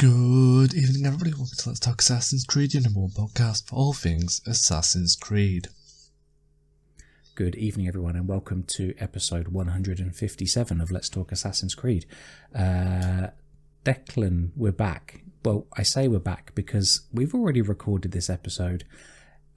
Good evening, everybody. Welcome to Let's Talk Assassin's Creed, your number one podcast for all things Assassin's Creed. Good evening, everyone, and welcome to episode 157 of Let's Talk Assassin's Creed. Declan, we're back. Well, I say we're back because we've already recorded this episode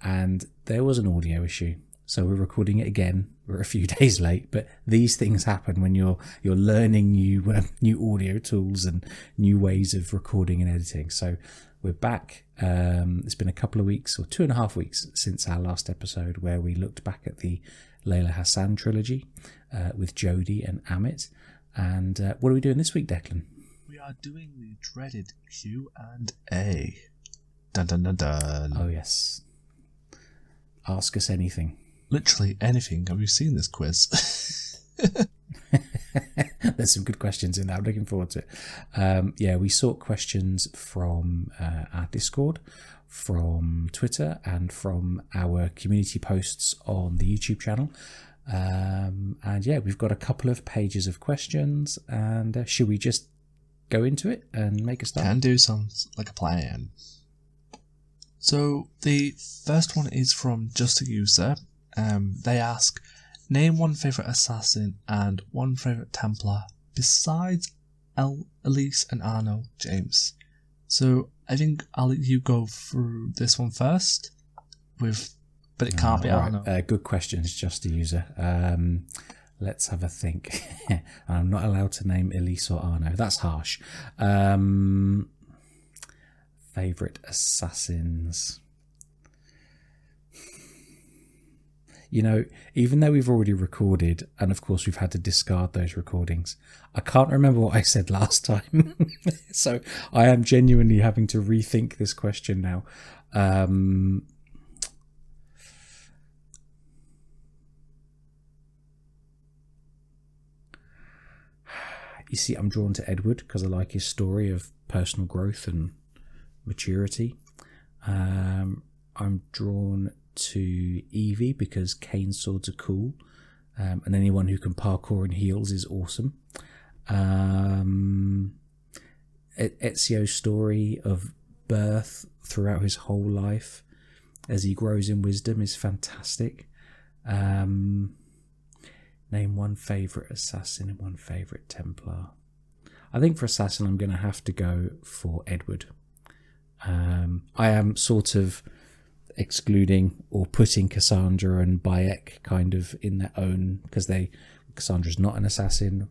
and there was an audio issue. So we're recording it again. We're a few days late, but these things happen when you're learning new audio tools and new ways of recording and editing. So we're back. It's been a couple of weeks or 2.5 weeks since our last episode where we looked back at the Layla Hassan trilogy with Jody and Amit. And what are we doing this week, Declan? We are doing the dreaded Q&A. Dun dun dun dun. Oh yes. Ask us anything. Literally anything. Have you seen this quiz? There's some good questions in there. I'm looking forward to it. We sought questions from our Discord, from Twitter, and from our community posts on the YouTube channel. We've got a couple of pages of questions. And should we just go into it and make a start? Can do. Sounds like a plan. So the first one is from Just a User. They ask, name one favourite assassin and one favourite Templar besides Elise and Arno, James. So I think I'll let you go through this one first, but it can't be Arno. Right. Good questions, Just a User. Let's have a think. I'm not allowed to name Elise or Arno. That's harsh. Favourite assassins. You know, even though we've already recorded, and of course we've had to discard those recordings, I can't remember what I said last time. So I am genuinely having to rethink this question now. You see, I'm drawn to Edward because I like his story of personal growth and maturity. I'm drawn to Evie because Kane's swords are cool, and anyone who can parkour and heals is awesome. Ezio's story of birth throughout his whole life as he grows in wisdom is fantastic. Name one favourite assassin and one favourite Templar. I think for assassin I'm going to have to go for Edward. I am sort of excluding or putting Cassandra and Bayek kind of in their own, because Cassandra's not an assassin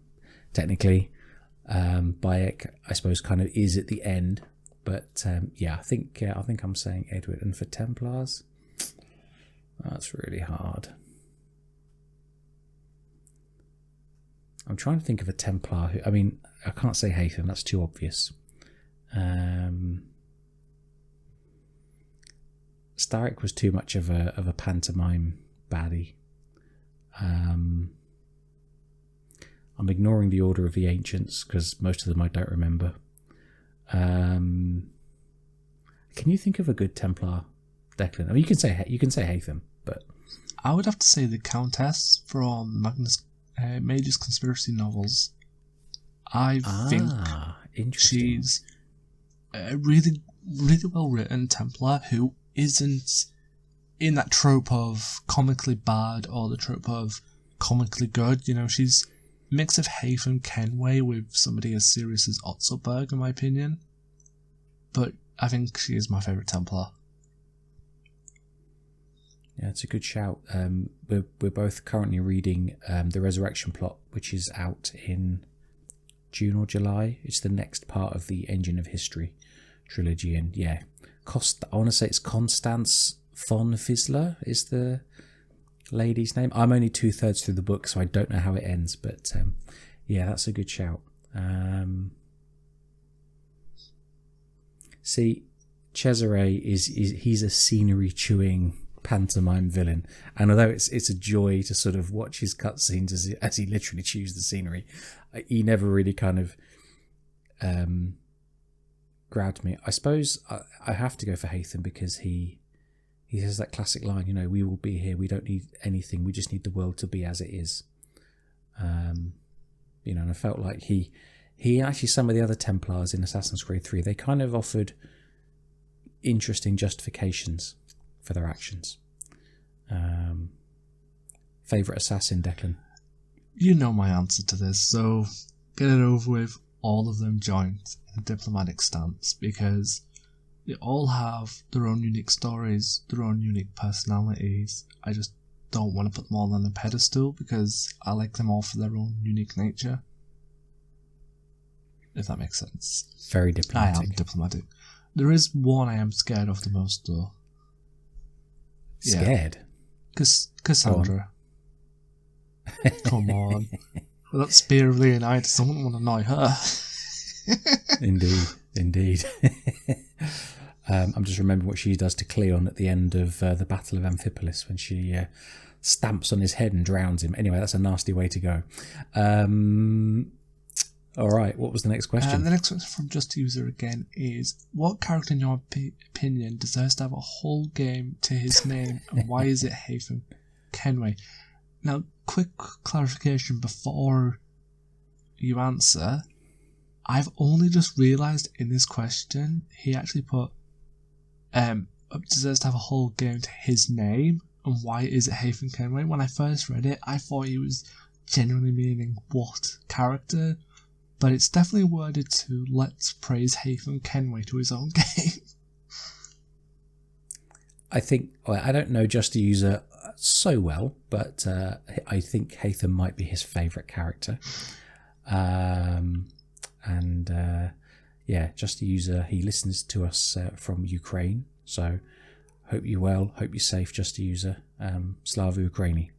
technically. Bayek I suppose kind of is at the end, but I think I'm saying Edward. And for Templars, that's really hard. I'm trying to think of a Templar who, I can't say Haytham, that's too obvious. Starrick was too much of a pantomime baddie. I'm ignoring the Order of the Ancients because most of them I don't remember. Can you think of a good Templar, Declan? You can say Haytham, but I would have to say the Countess from Mage's conspiracy novels. I think she's a really, really well written Templar who isn't in that trope of comically bad or the trope of comically good. You know, she's a mix of Haytham Kenway with somebody as serious as Otzelberg, in my opinion. But I think she is my favourite Templar. Yeah, it's a good shout. We're both currently reading The Resurrection Plot, which is out in June or July. It's the next part of the Engine of History trilogy, and I want to say it's Constance von Fisler is the lady's name. I'm only 2/3 through the book, so I don't know how it ends, but that's a good shout. See, Cesare he's a scenery chewing pantomime villain, and although it's a joy to sort of watch his cutscenes as he literally chews the scenery, he never really kind of grabbed me. I suppose I have to go for Haytham because he has that classic line, we will be here, we don't need anything, we just need the world to be as it is. And I felt like he He actually, some of the other Templars in Assassin's Creed 3, they kind of offered interesting justifications for their actions. Favourite assassin, Declan? You know my answer to this, so get it over with. All of them joined in a diplomatic stance because they all have their own unique stories, their own unique personalities. I just don't want to put them all on a pedestal because I like them all for their own unique nature. If that makes sense. Very diplomatic. I am diplomatic. There is one I am scared of the most, though. Scared? Cassandra. Come on. With that spear of Leonidas, I wouldn't want to annoy her. Indeed. I'm just remembering what she does to Cleon at the end of the Battle of Amphipolis when she stamps on his head and drowns him. Anyway, that's a nasty way to go. All right, what was the next question? The next question from Just User again is, what character in your opinion deserves to have a whole game to his name, and why is it Haytham Kenway? Now, quick clarification before you answer. I've only just realised in this question he actually put deserves to have a whole game to his name, and why is it Haytham Kenway? When I first read it, I thought he was genuinely meaning what character, but it's definitely worded to let's praise Haytham Kenway to his own game. I think, I don't know Just User so well, but I think Haytham might be his favourite character. Just User, he listens to us from Ukraine, so hope you're well, hope you're safe, Just User. Slava Ukraini.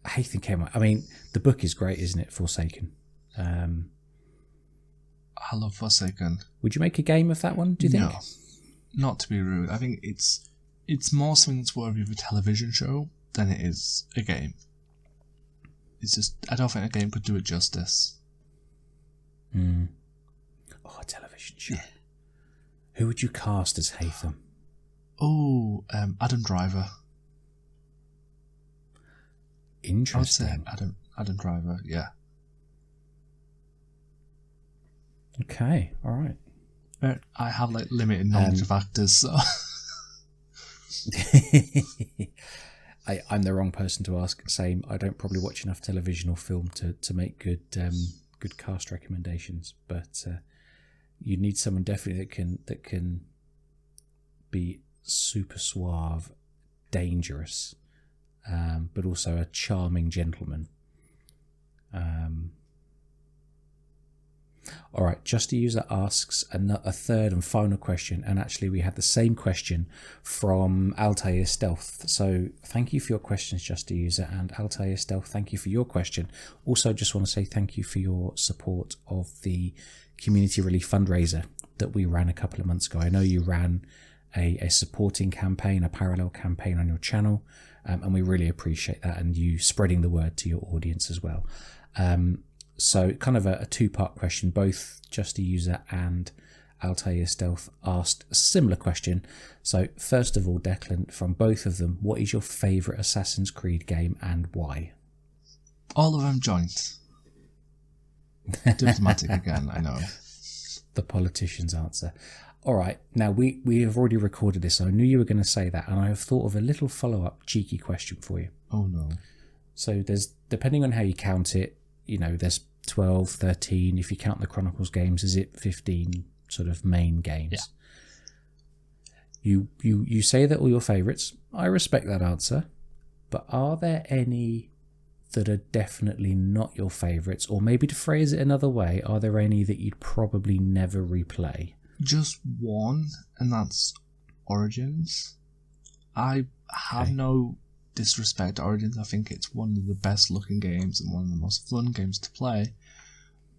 Haytham Kenway. I mean, the book is great, isn't it? Forsaken. I love Forsaken. Would you make a game of that one, do you think? No, not to be rude. I think it's more something that's worthy of a television show than it is a game. It's just, I don't think a game could do it justice. Oh, a television show. Yeah. Who would you cast as Haytham? Oh, Adam Driver. Interesting. I would say Adam Driver, yeah. Okay, all right. But I have limited knowledge of actors, so I'm the wrong person to ask. Same. I don't probably watch enough television or film to make good cast recommendations. But you need someone definitely that can be super suave, dangerous, but also a charming gentleman. All right, Just a User asks a third and final question, and actually we had the same question from Altair Stealth. So thank you for your questions, Just a User, and Altair Stealth, thank you for your question. Also, just want to say thank you for your support of the Community Relief fundraiser that we ran a couple of months ago. I know you ran a supporting campaign, a parallel campaign on your channel, and we really appreciate that, and you spreading the word to your audience as well. So kind of a two-part question. Both Just a User and Altair Stealth asked a similar question. So first of all, Declan, from both of them, what is your favourite Assassin's Creed game and why? All of them joint. Diplomatic again, I know. The politician's answer. All right, now we have already recorded this, so I knew you were going to say that, and I have thought of a little follow-up cheeky question for you. Oh no. So there's, depending on how you count it, you know, there's 12, 13, if you count the Chronicles games, is it 15 sort of main games? Yeah. You say they're all your favourites. I respect that answer, but are there any that are definitely not your favourites? Or maybe to phrase it another way, are there any that you'd probably never replay? Just one, and that's Origins. I have no disrespect to Origins. I think it's one of the best looking games and one of the most fun games to play.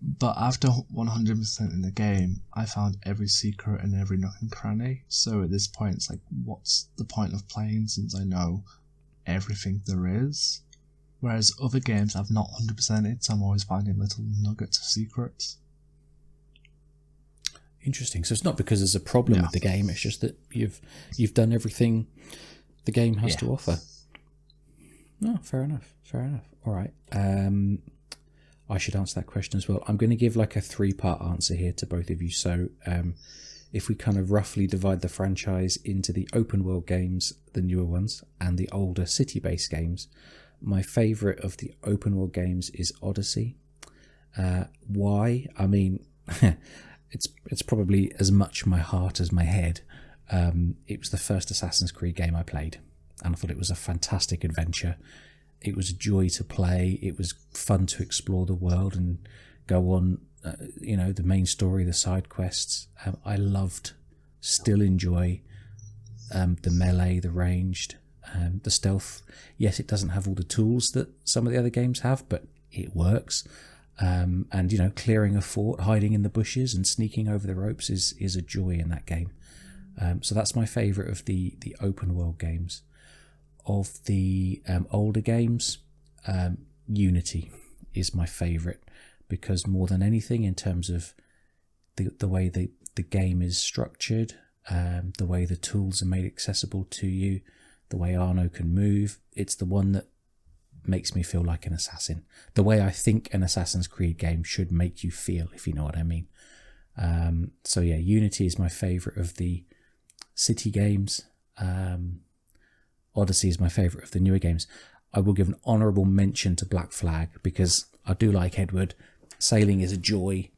But after 100% in the game, I found every secret and every nook and cranny. So at this point, it's like, what's the point of playing since I know everything there is? Whereas other games, I've not 100%ed, so I'm always finding little nuggets of secrets. Interesting. So it's not because there's a problem with the game, it's just that you've done everything the game has to offer. No, fair enough. All right. I should answer that question as well. I'm going to give like a 3-part answer here to both of you. So if we kind of roughly divide the franchise into the open world games, the newer ones, and the older city-based games, my favourite of the open world games is Odyssey. Why? I mean, it's probably as much my heart as my head. It was the first Assassin's Creed game I played, and I thought it was a fantastic adventure. It was a joy to play. It was fun to explore the world and go on, the main story, the side quests. I still enjoy the melee, the ranged, the stealth. Yes, it doesn't have all the tools that some of the other games have, but it works. And clearing a fort, hiding in the bushes and sneaking over the ropes is a joy in that game. So that's my favourite of the open world games. Of the older games, Unity is my favourite, because more than anything, in terms of the way the game is structured, the way the tools are made accessible to you, the way Arno can move, it's the one that makes me feel like an assassin. The way I think an Assassin's Creed game should make you feel, if you know what I mean. So yeah, Unity is my favourite of the city games. Odyssey is my favourite of the newer games. I will give an honourable mention to Black Flag, because I do like Edward. Sailing is a joy,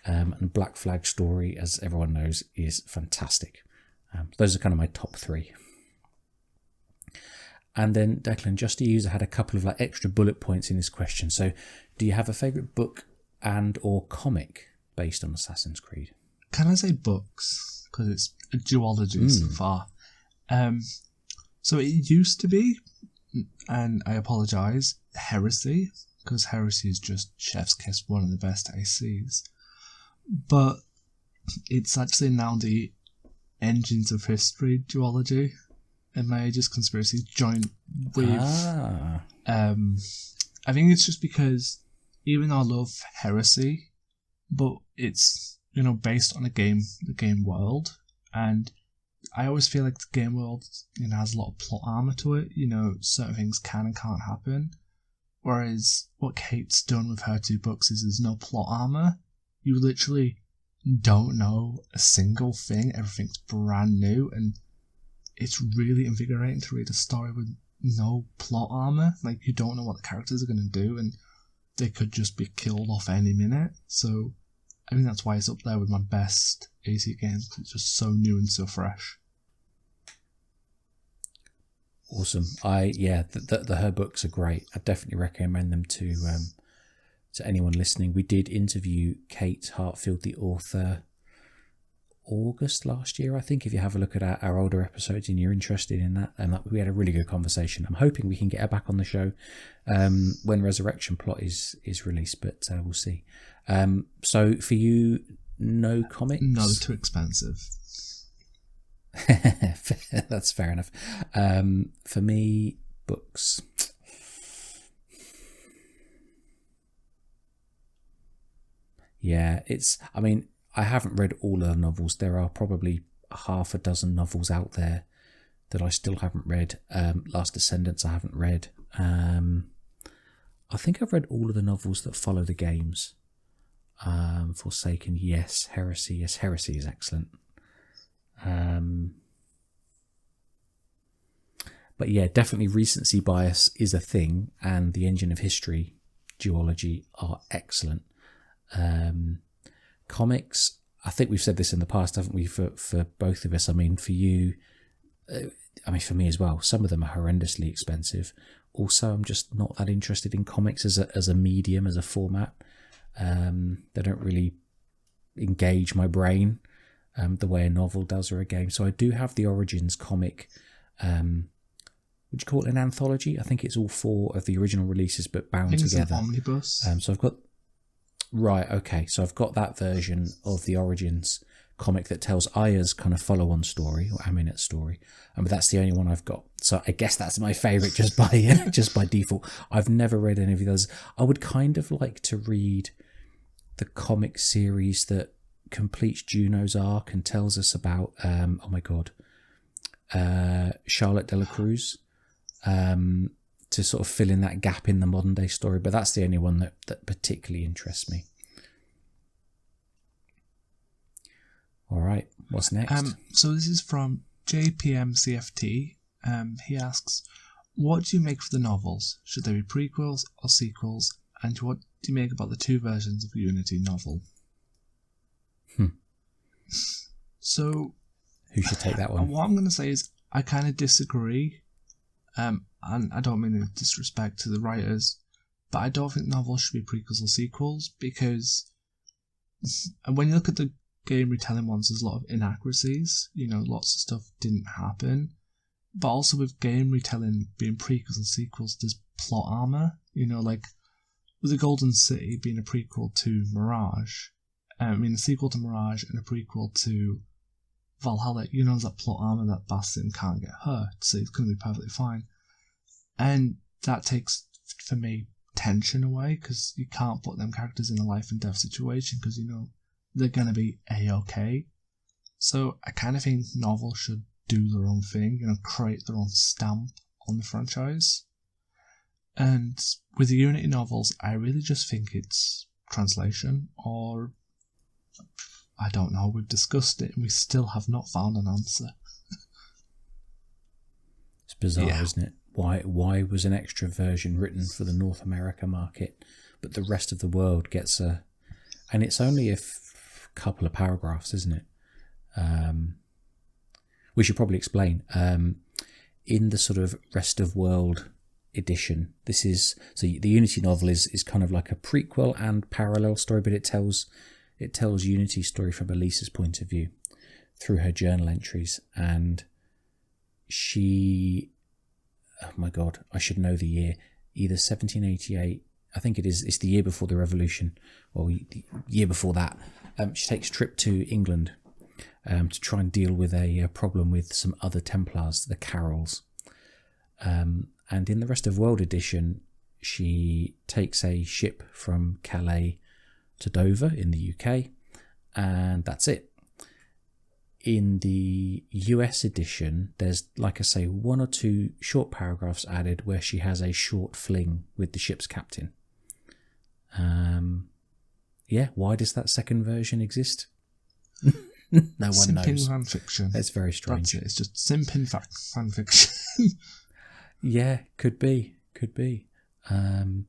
and Black Flag story, as everyone knows, is fantastic. Those are kind of my top 3. And then, Declan, just to use, I had a couple of extra bullet points in this question. So, do you have a favourite book and or comic based on Assassin's Creed? Can I say books? Because it's a duology so far. So it used to be, and I apologise, Heresy, because Heresy is just chef's kiss, one of the best ACs. But it's actually now the Engines of History duology, and my Ages Conspiracy joined with... I think it's just because, even though I love Heresy, but it's, based on the game world, and I always feel like the game world, has a lot of plot armor to it. Certain things can and can't happen. Whereas what Kate's done with her 2 books is there's no plot armor. You literally don't know a single thing. Everything's brand new, and it's really invigorating to read a story with no plot armor. You don't know what the characters are going to do, and they could just be killed off any minute. So I think that's why it's up there with my best AC games, because it's just so new and so fresh. Awesome. Her books are great. I definitely recommend them to anyone listening. We did interview Kate Hartfield, the author, August last year, I think. If you have a look at our older episodes and you're interested in that, and we had a really good conversation. I'm hoping we can get her back on the show when Resurrection Plot is released, but we'll see. So for you, no comics? No, they're too expensive. That's fair enough. For me, books. Yeah, I haven't read all of the novels. There are probably 6 novels out there that I still haven't read. Last Descendants I haven't read. I think I've read all of the novels that follow the games. Forsaken, yes. Heresy, yes. Heresy is excellent. But yeah, definitely recency bias is a thing, and the Engine of History duology are excellent. Comics, I think we've said this in the past, haven't we, for both of us? I mean, for you, for me as well, some of them are horrendously expensive. Also, I'm just not that interested in comics as a medium, as a format. They don't really engage my brain the way a novel does or a game. So I do have the Origins comic. Would you call it an anthology? I think it's all 4 of the original releases but bound together. It's an omnibus. So I've got... Right, okay. So I've got that version of the Origins comic that tells Aya's kind of follow-on story, or Aminet's story. But that's the only one I've got. So I guess that's my favourite just by default. I've never read any of the others. I would kind of like to read the comic series that completes Juno's arc and tells us about Charlotte Delacruz. to sort of fill in that gap in the modern day story, but that's the only one that particularly interests me. All right, what's next? So this is from JPMCFT. He asks, what do you make of the novels? Should they be prequels or sequels? And what do you make about the two versions of the Unity novel? So, who should take that one? What I'm going to say is I kind of disagree. And I don't mean in disrespect to the writers, but I don't think novels should be prequels or sequels, because when you look at the game retelling ones, there's a lot of inaccuracies. Lots of stuff didn't happen. But also with game retelling being prequels and sequels, there's plot armor. Like with the Golden City being a prequel to Mirage, a sequel to Mirage and a prequel to Valhalla, there's that plot armor that Bastion can't get hurt, so it's going to be perfectly fine. And that takes, for me, tension away, because you can't put them characters in a life and death situation, because they're going to be A-okay. So I kind of think novels should do their own thing, create their own stamp on the franchise. And with the Unity novels, I really just think it's translation, or I don't know, we've discussed it and we still have not found an answer. It's bizarre, isn't it? Why was an extra version written for the North America market, but the rest of the world gets a... And it's only a couple of paragraphs, isn't it? We should probably explain. In the sort of rest of world edition, this is... So the Unity novel is kind of like a prequel and parallel story, but it tells Unity's story from Elisa's point of view through her journal entries. And she... Oh my God, I should know the year. Either 1788, I think it is. It's the year before the Revolution, or the year before that. She takes a trip to England to try and deal with a problem with some other Templars, the Carrolls. And in the Rest of World edition, she takes a ship from Calais to Dover in the UK, and that's it. In the US edition, there's, like I say, one or two short paragraphs added where she has a short fling with the ship's captain. Why does that second version exist? No one knows. Simping fan fiction. It's very strange. That's it. It's just simping fan fiction. Yeah, could be. To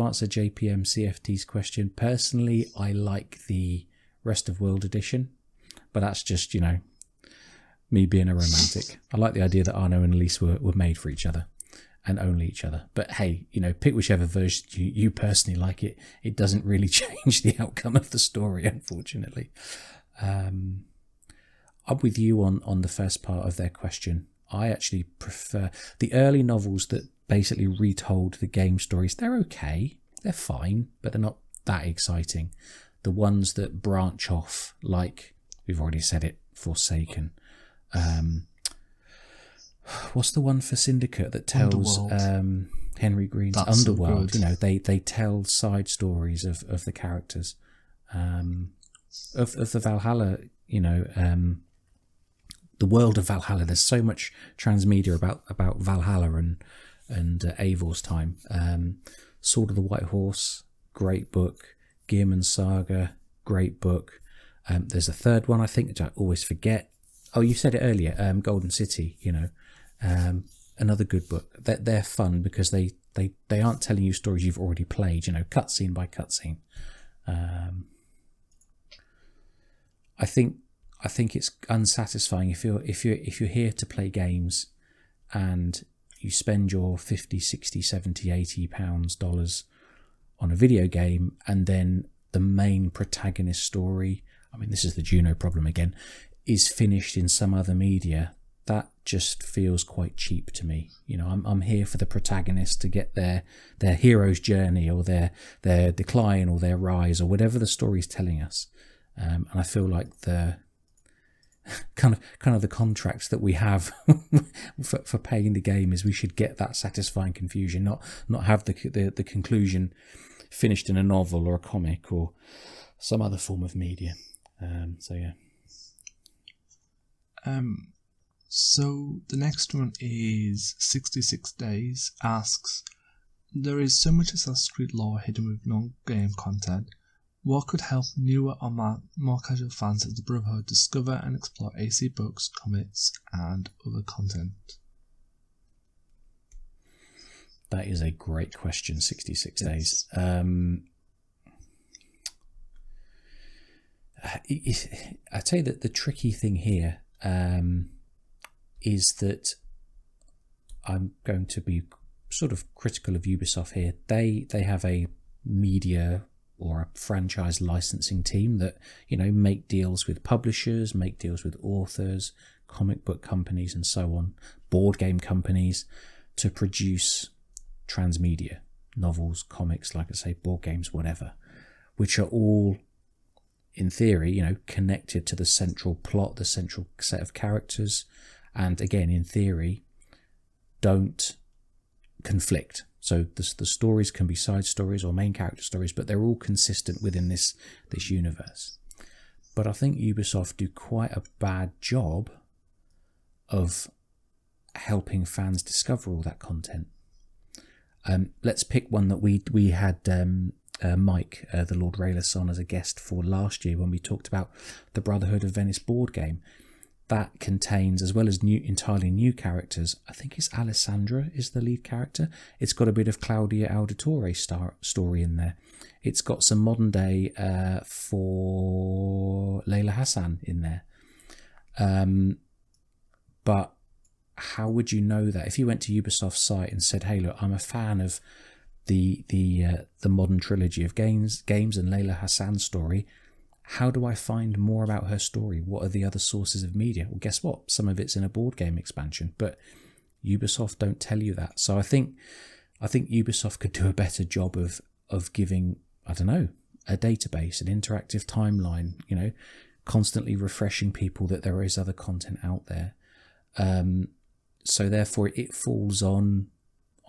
answer JPM CFT's question, personally, I like the Rest of World edition. But that's just, me being a romantic. I like the idea that Arno and Elise were made for each other and only each other. But hey, pick whichever version you personally like. It doesn't really change the outcome of the story, unfortunately. I'm with you on the first part of their question. I actually prefer the early novels that basically retold the game stories. They're okay. They're fine, but they're not that exciting. The ones that branch off, like... We've already said it, Forsaken. What's the one for Syndicate that tells Henry Green's That's Underworld? So they tell side stories of the characters. Of the Valhalla, the world of Valhalla. There's so much transmedia about Valhalla and Eivor's time. Sword of the White Horse, great book. Gearman's Saga, great book. There's a third one, I think, which I always forget. Oh, you said it earlier, Golden City, another good book. They're fun because they aren't telling you stories you've already played, cutscene by cutscene. I think it's unsatisfying if you're here to play games and you spend your 50, 60, 70, 80 dollars on a video game, and then the main protagonist story, this is the Juno problem again, is finished in some other media. That just feels quite cheap to me. I'm here for the protagonist to get their hero's journey, or their decline, or their rise, or whatever the story's telling us. And I feel like the kind of the contracts that we have for paying the game is we should get that satisfying confusion, not have the conclusion finished in a novel or a comic or some other form of media. So the next one is 66 Days asks, there is so much Assassin's Creed lore hidden with non-game content. What could help newer or more casual fans of the Brotherhood discover and explore AC books, comics, and other content? That is a great question, 66 days. I tell you that the tricky thing here is that I'm going to be sort of critical of Ubisoft here. They have a media or a franchise licensing team that, make deals with publishers, make deals with authors, comic book companies and so on, board game companies, to produce transmedia, novels, comics, like I say, board games, whatever, which are all, in theory, connected to the central plot, the central set of characters, and again, in theory, don't conflict. So the stories can be side stories or main character stories, but they're all consistent within this universe. But I think Ubisoft do quite a bad job of helping fans discover all that content. Let's pick one that we had Mike, the Lord Rayless, on as a guest for last year when we talked about the Brotherhood of Venice board game. That contains, as well as entirely new characters, I think it's Alessandra is the lead character. It's got a bit of Claudia Auditore story in there. It's got some modern day for Layla Hassan in there. But how would you know that? If you went to Ubisoft's site and said, hey, look, I'm a fan of the modern trilogy of games and Layla Hassan's story, how do I find more about her story? What are the other sources of media? Well, guess what? Some of it's in a board game expansion, but Ubisoft don't tell you that. So I think Ubisoft could do a better job of giving, I don't know, a database, an interactive timeline, constantly refreshing people that there is other content out there. So therefore it falls on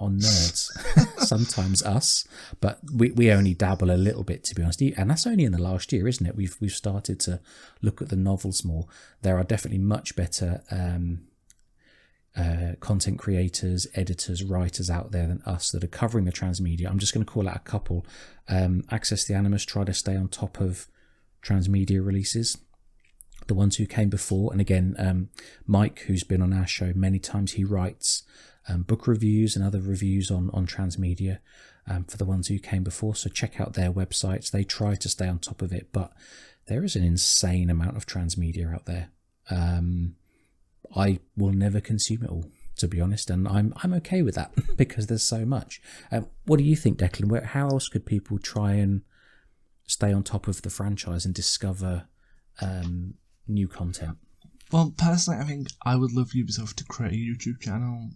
nerds, sometimes us, but we only dabble a little bit, to be honest, and that's only in the last year, isn't it? We've started to look at the novels more. There are definitely much better content creators, editors, writers out there than us that are covering the transmedia. I'm just going to call out a couple. Access the Animus try to stay on top of transmedia releases, the ones who came before, and again, Mike, who's been on our show many times, he writes book reviews and other reviews on transmedia for the ones who came before, so check out their websites. They try to stay on top of it, but there is an insane amount of transmedia out there. I will never consume it all, to be honest, and I'm okay with that because there's so much. What do you think, Declan? How else could people try and stay on top of the franchise and discover new content? Well, personally, I think I would love Ubisoft to create a YouTube channel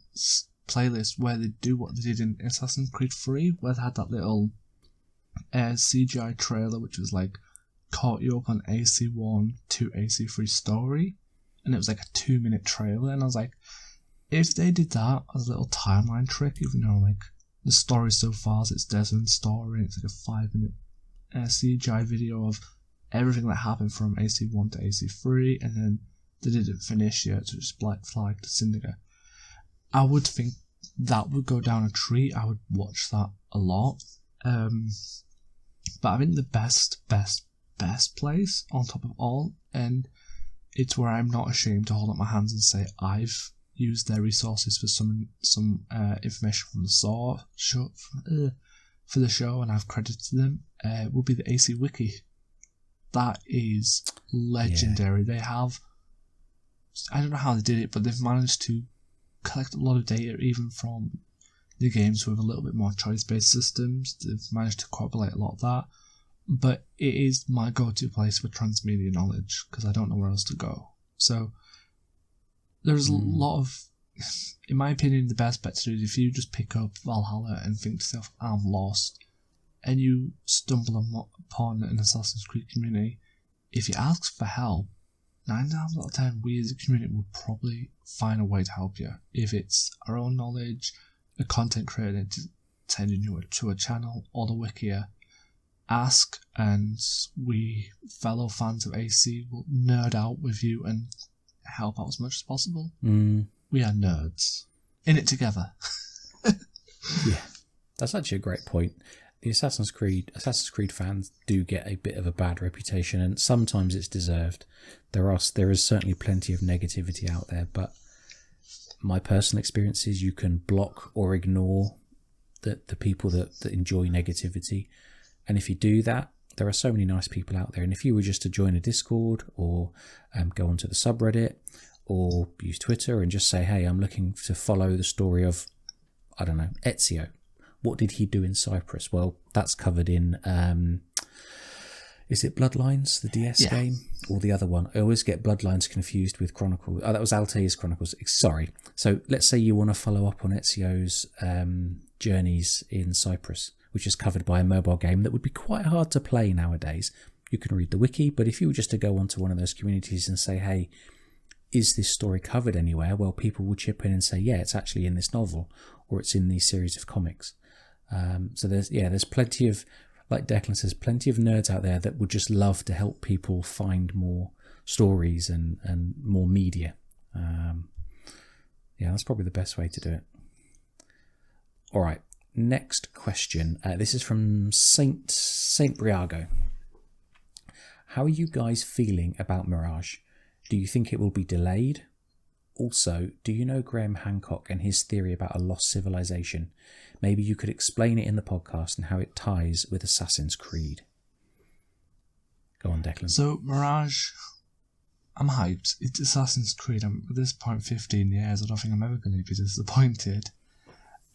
playlist where they do what they did in Assassin's Creed 3, where they had that little CGI trailer which was like caught you up on AC1 to AC3 story, and it was like a 2-minute trailer, and I was like, if they did that as a little timeline trick, even though like the story so far is it's Desmond's story, and it's like a 5-minute CGI video of everything that happened from AC1 to AC3, and then they didn't finish yet, so it's Black Flag to Syndicate. I would think that would go down a treat. I would watch that a lot. But I think the best place on top of all, and it's where I'm not ashamed to hold up my hands and say I've used their resources for some information from the for the show, and I've credited them, would be the AC Wiki. That is legendary. Yeah. They have, I don't know how they did it, but they've managed to collect a lot of data even from the games with a little bit more choice-based systems. They've managed to correlate a lot of that. But it is my go-to place for transmedia knowledge because I don't know where else to go. So there's a lot of, in my opinion, the best bet to do is if you just pick up Valhalla and think to yourself, I'm lost, and you stumble upon an Assassin's Creed community, if you ask for help, 9 times out of 10, we as a community would probably find a way to help you. If it's our own knowledge, a content creator sending you to a channel, or the wiki, ask, and we, fellow fans of AC, will nerd out with you and help out as much as possible. We are nerds. In it together. Yeah, that's actually a great point. The Assassin's Creed fans do get a bit of a bad reputation, and sometimes it's deserved. There is certainly plenty of negativity out there, but my personal experience is you can block or ignore the people that enjoy negativity, and if you do that, there are so many nice people out there. And if you were just to join a Discord or go onto the subreddit or use Twitter and just say, hey, I'm looking to follow the story of, I don't know, Ezio. What did he do in Cyprus? Well, that's covered in, is it Bloodlines, the DS game? Or the other one? I always get Bloodlines confused with Chronicles. Oh, that was Altair's Chronicles. Sorry. So let's say you want to follow up on Ezio's journeys in Cyprus, which is covered by a mobile game that would be quite hard to play nowadays. You can read the wiki, but if you were just to go onto one of those communities and say, hey, is this story covered anywhere? Well, people will chip in and say, yeah, it's actually in this novel, or it's in these series of comics. So there's plenty of, like Declan says, plenty of nerds out there that would just love to help people find more stories and more media. That's probably the best way to do it. All right, next question. This is from Saint Briago. How are you guys feeling about Mirage? Do you think it will be delayed? Also, do you know Graham Hancock and his theory about a lost civilization? Maybe you could explain it in the podcast and how it ties with Assassin's Creed. Go on, Declan. So, Mirage, I'm hyped. It's Assassin's Creed. I'm at this point 15 years. I don't think I'm ever going to be disappointed.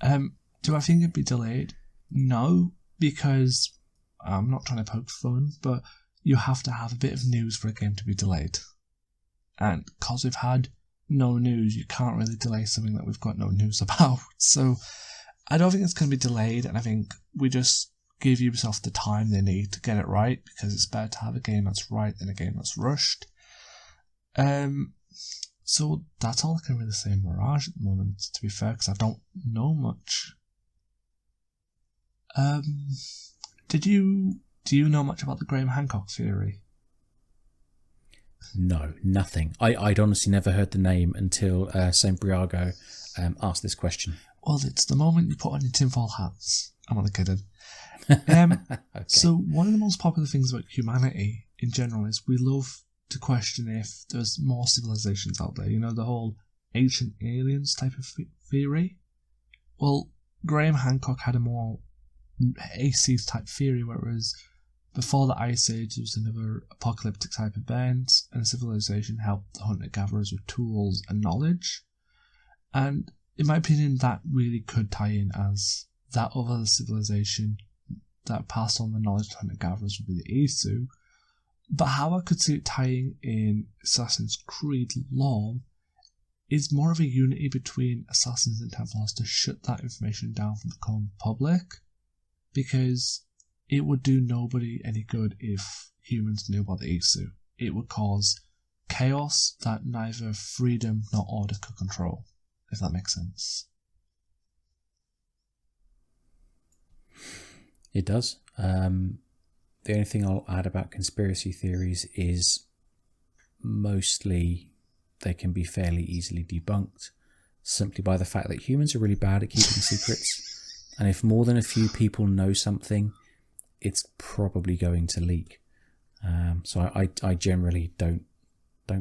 Do I think it'd be delayed? No, because I'm not trying to poke fun, but you have to have a bit of news for a game to be delayed. And because we've had no news, you can't really delay something that we've got no news about. So I don't think it's going to be delayed, and I think we just give Ubisoft the time they need to get it right, because it's better to have a game that's right than a game that's rushed. So that's all I can really say in Mirage at the moment, to be fair, because I don't know much. Do you know much about the Graham Hancock theory? No, nothing. I'd honestly never heard the name until Saint Briago asked this question. Well, it's the moment you put on your tinfoil hats. I'm only kidding. Okay. So one of the most popular things about humanity in general is we love to question if there's more civilizations out there. You know, the whole ancient aliens type of theory? Well, Graham Hancock had a more Aces type theory, whereas before the Ice Age there was another apocalyptic type event, and civilization helped the hunter-gatherers with tools and knowledge. And in my opinion, that really could tie in as that other civilization that passed on the knowledge to hunter-gatherers would be the Isu. But how I could see it tying in Assassin's Creed lore is more of a unity between Assassins and Templars to shut that information down from the common public, because it would do nobody any good if humans knew about the Isu. It would cause chaos that neither freedom nor order could control, if that makes sense. It does. The only thing I'll add about conspiracy theories is mostly they can be fairly easily debunked simply by the fact that humans are really bad at keeping secrets. And if more than a few people know something, it's probably going to leak. So I generally don't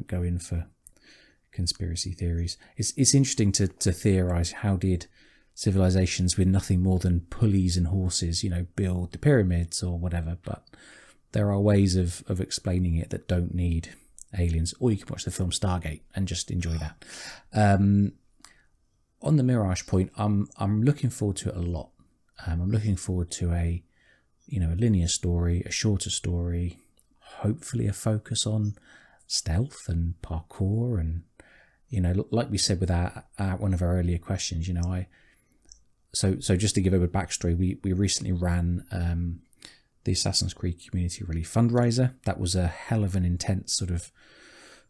go in for conspiracy theories. It's interesting to theorize how did civilizations with nothing more than pulleys and horses, build the pyramids or whatever. But there are ways of explaining it that don't need aliens. Or you can watch the film Stargate and just enjoy that. On the Mirage point, I'm looking forward to it a lot. I'm looking forward to a linear story, a shorter story, hopefully a focus on stealth and parkour, and like we said with our one of our earlier questions, so just to give a bit of backstory, we recently ran the Assassin's Creed Community Relief fundraiser. That was a hell of an intense sort of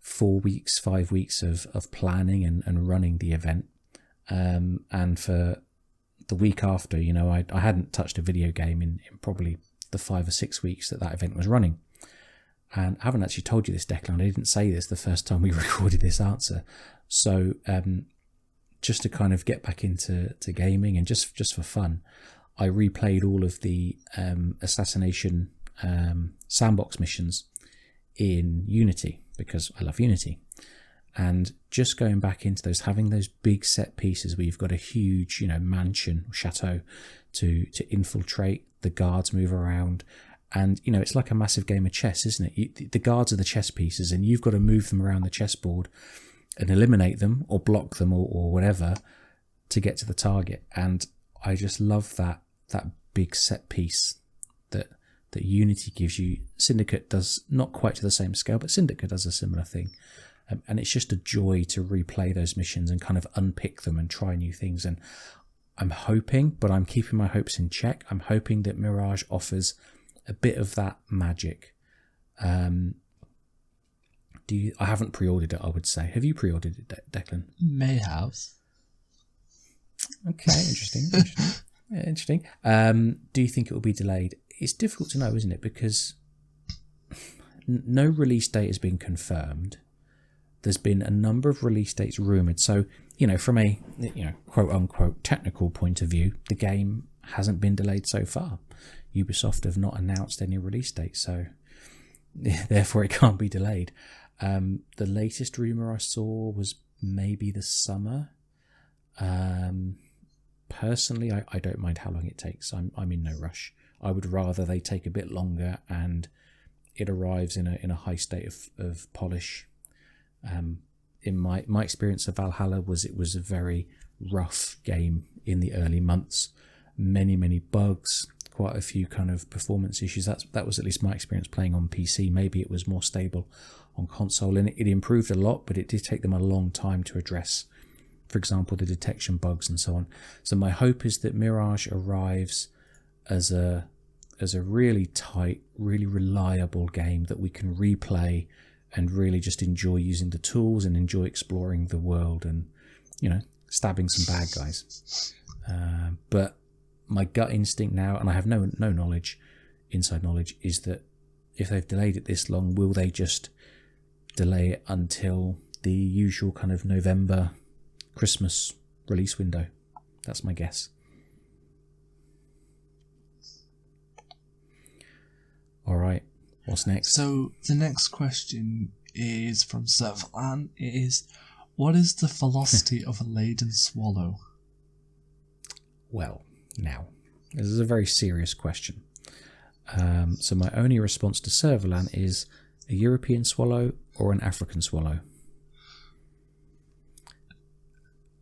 5 weeks of planning and running the event. And for the week after, I hadn't touched a video game in probably the 5 or 6 weeks that event was running. And I haven't actually told you this, Declan. I didn't say this the first time we recorded this answer. So just to kind of get back into gaming and just for fun, I replayed all of the assassination sandbox missions in Unity because I love Unity. And just going back into those, having those big set pieces where you've got a huge, mansion or chateau to infiltrate, the guards move around, and it's like a massive game of chess, isn't it? The guards are the chess pieces, and you've got to move them around the chessboard and eliminate them or block them or whatever to get to the target. And I just love that big set piece that Unity gives you. Syndicate does not quite to the same scale, but Syndicate does a similar thing. And it's just a joy to replay those missions and kind of unpick them and try new things. And I'm hoping, but I'm keeping my hopes in check, I'm hoping that Mirage offers a bit of that magic. I haven't pre-ordered it, I would say. Have you pre-ordered it, Declan? May have. Okay, interesting. Do you think it will be delayed? It's difficult to know, isn't it? Because no release date has been confirmed. There's been a number of release dates rumoured. So, from a quote unquote technical point of view, the game hasn't been delayed so far. Ubisoft have not announced any release date, so therefore it can't be delayed. The latest rumour I saw was maybe the summer. Personally, I don't mind how long it takes. I'm in no rush. I would rather they take a bit longer and it arrives in a high state of polish. In my experience of Valhalla it was a very rough game in the early months. Many bugs, quite a few kind of performance issues. That was at least my experience playing on PC. Maybe it was more stable on console, and it improved a lot, but it did take them a long time to address, for example, the detection bugs and so on. So my hope is that Mirage arrives as a really tight, really reliable game that we can replay and really just enjoy using the tools and enjoy exploring the world and, stabbing some bad guys. But my gut instinct now, and I have no inside knowledge, is that if they've delayed it this long, will they just delay it until the usual kind of November Christmas release window? That's my guess. All right, what's next? So the next question is from Declan. It is, what is the velocity of a laden swallow? Well, now, this is a very serious question. So my only response to Servalan is a European swallow or an African swallow.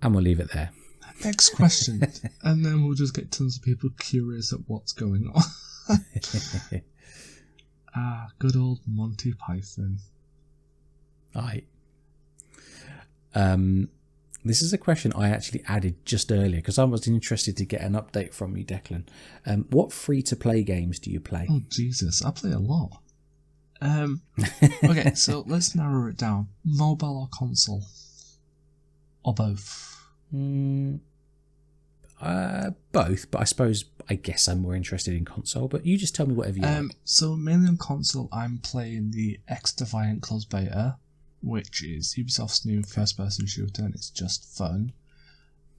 And we'll leave it there. Next question. And then we'll just get tons of people curious at what's going on. Good old Monty Python. Aye. This is a question I actually added just earlier because I was interested to get an update from you, Declan. What free-to-play games do you play? Oh, Jesus. I play a lot. Okay, so let's narrow it down. Mobile or console? Or both? Both, but I guess I'm more interested in console, but you just tell me whatever you like. So mainly on console, I'm playing the X-Defiant Closed Beta, which is Ubisoft's new first-person shooter, and it's just fun.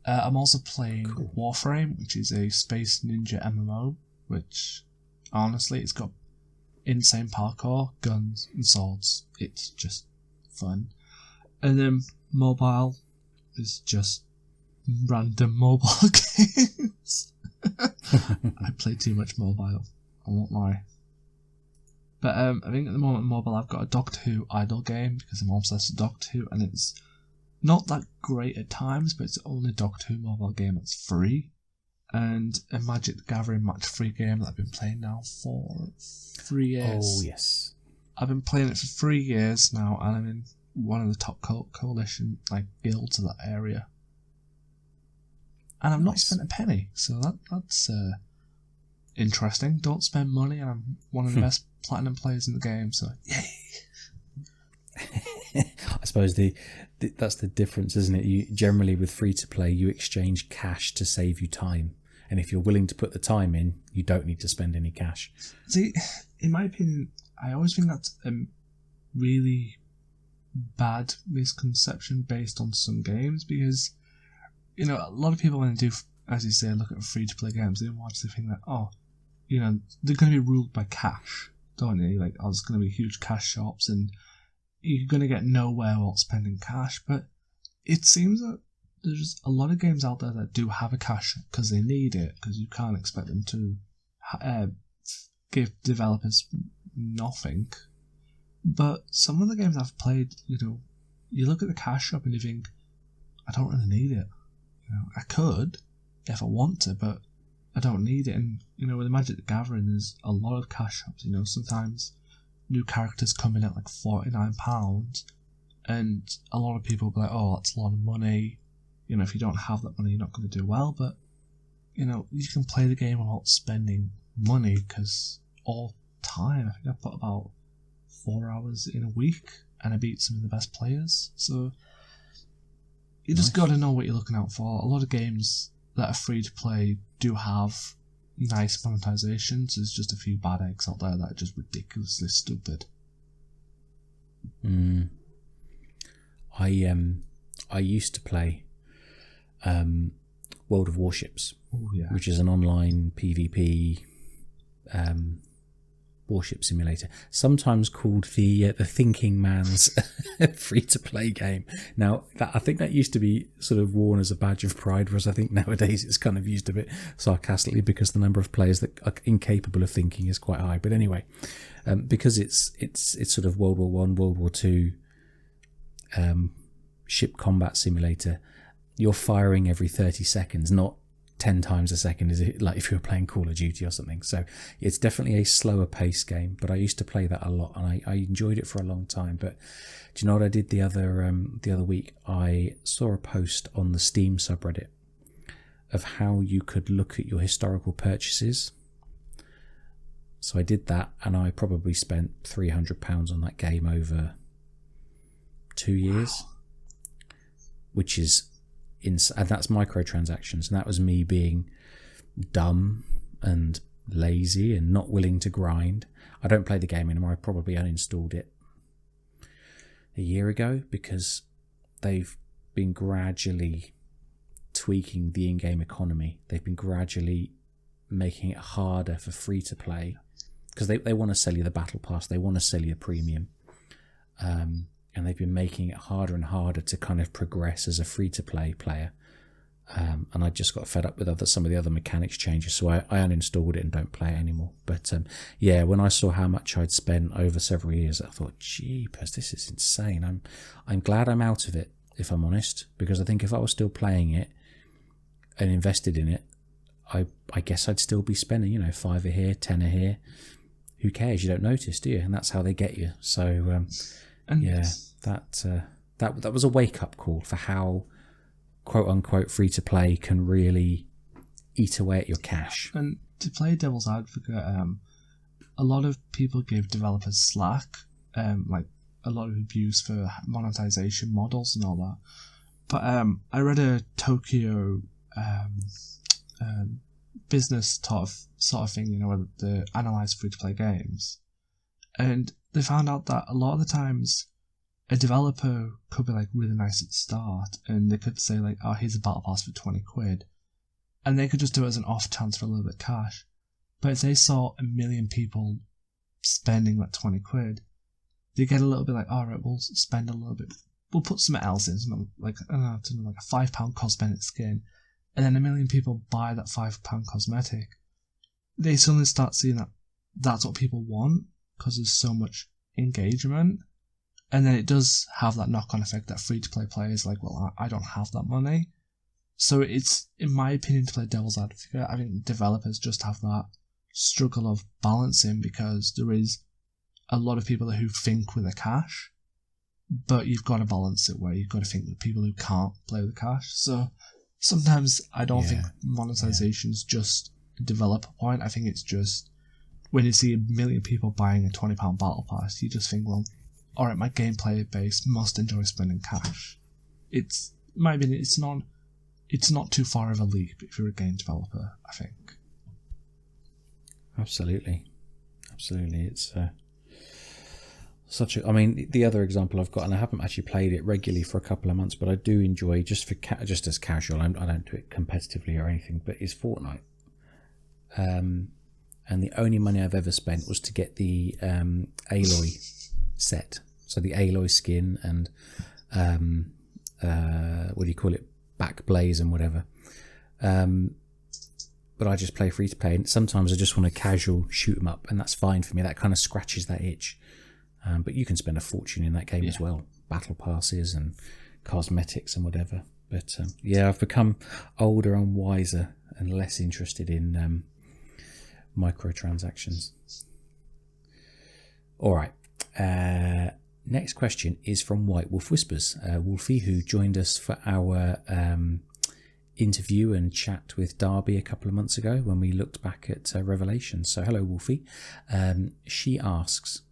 I'm also playing Warframe, which is a Space Ninja MMO, which, honestly, it's got insane parkour, guns, and swords. It's just fun. And then mobile is just random mobile games. I play too much mobile, I won't lie. But I think at the moment mobile I've got a Doctor Who idle game because I'm obsessed with Doctor Who, and it's not that great at times, but it's the only Doctor Who mobile game that's free. And a Magic the Gathering match free game that I've been playing now for 3 years. Oh yes. I've been playing it for 3 years now, and I'm in one of the top coalition guilds of that area. And I've not spent a penny, so that's interesting. Don't spend money, and I'm one of the best platinum players in the game, so yay! I suppose that's the difference, isn't it? You generally, with free to play, you exchange cash to save you time, and if you're willing to put the time in, you don't need to spend any cash. See, in my opinion, I always think that's a really bad misconception based on some games, because a lot of people, when they do, as you say, look at free-to-play games, they watch the thing that, they're going to be ruled by cash, don't they? Like, there's going to be huge cash shops and you're going to get nowhere while spending cash. But it seems that there's a lot of games out there that do have a cash because they need it, because you can't expect them to give developers nothing. But some of the games I've played, you look at the cash shop and you think, I don't really need it. I could if I want to, but I don't need it. And with the Magic the Gathering, there's a lot of cash shops. Sometimes new characters come in at like £49, and a lot of people will be like, "Oh, that's a lot of money." If you don't have that money, you're not going to do well. But you can play the game without spending money, because all time, I think I put about 4 hours in a week, and I beat some of the best players. So you just got to know what you're looking out for. A lot of games that are free to play do have nice monetizations. There's just a few bad eggs out there that are just ridiculously stupid. I used to play World of Warships, yeah. which is an online PvP warship simulator, sometimes called the Thinking Man's free-to-play game. Now, I think that used to be sort of worn as a badge of pride, whereas I think nowadays it's kind of used a bit sarcastically, because the number of players that are incapable of thinking is quite high. But anyway, because it's sort of World War One, World War Two ship combat simulator, you're firing every 30 seconds, not 10 times a second, is it, like if you were playing Call of Duty or something. So it's definitely a slower pace game, but I used to play that a lot, and I enjoyed it for a long time. But do you know what I did the other week? I saw a post on the Steam subreddit of how you could look at your historical purchases. So I did that, and I probably spent £300 on that game over 2 years, which is and that's microtransactions, and that was me being dumb and lazy and not willing to grind. I don't play the game anymore. I probably uninstalled it a year ago, because they've been gradually tweaking the in-game economy. They've been gradually making it harder for free to play, because they want to sell you the battle pass, they want to sell you a premium, and they've been making it harder and harder to kind of progress as a free-to-play player. And I just got fed up with some of the other mechanics changes, so I uninstalled it and don't play it anymore. But when I saw how much I'd spent over several years, I thought, jeepers, this is insane. I'm glad I'm out of it, if I'm honest, because I think if I was still playing it and invested in it, I guess I'd still be spending, 5 a here, 10 a here. Who cares? You don't notice, do you? And that's how they get you. So that was a wake-up call for how quote-unquote free-to-play can really eat away at your cash. And to play devil's advocate, a lot of people give developers slack, like a lot of abuse for monetization models and all that. But I read a Tokyo business sort of thing, where they analyze free-to-play games, and they found out that a lot of the times a developer could be like really nice at the start, and they could say like, "Oh, here's a battle pass for 20 quid," and they could just do it as an off chance for a little bit of cash. But if they saw 1 million people spending that 20 quid, they get a little bit like, "All right, we'll spend a little bit. We'll put something else in, something like I don't know, like a £5 cosmetic skin," and then 1 million people buy that £5 cosmetic. They suddenly start seeing that that's what people want, because there's so much engagement. And then it does have that knock-on effect that free-to-play players like, well, I don't have that money. So it's, in my opinion, to play devil's advocate, I think developers just have that struggle of balancing, because there is a lot of people who think with their cash, but you've got to balance it where you've got to think with people who can't play with cash. So sometimes I don't think monetization is just a developer point. I think it's just when you see 1 million people buying a £20 battle pass, you just think, well, alright, my gameplay base must enjoy spending cash. It's not too far of a leap if you're a game developer, I think. Absolutely. It's I mean, the other example I've got, and I haven't actually played it regularly for a couple of months, but I do enjoy just as casual. I don't do it competitively or anything, but it's Fortnite. And the only money I've ever spent was to get the Aloy set, so the Aloy skin and what do you call it, back blaze and whatever. But I just play free to play, and sometimes I just want to casual shoot 'em up, and that's fine for me. That kind of scratches that itch. But you can spend a fortune in that game as well. Battle passes and cosmetics and whatever. But I've become older and wiser and less interested in microtransactions. All right. Next question is from White Wolf Whispers. Wolfie, who joined us for our interview and chat with Darby a couple of months ago when we looked back at Revelations. So hello, Wolfie. She asks,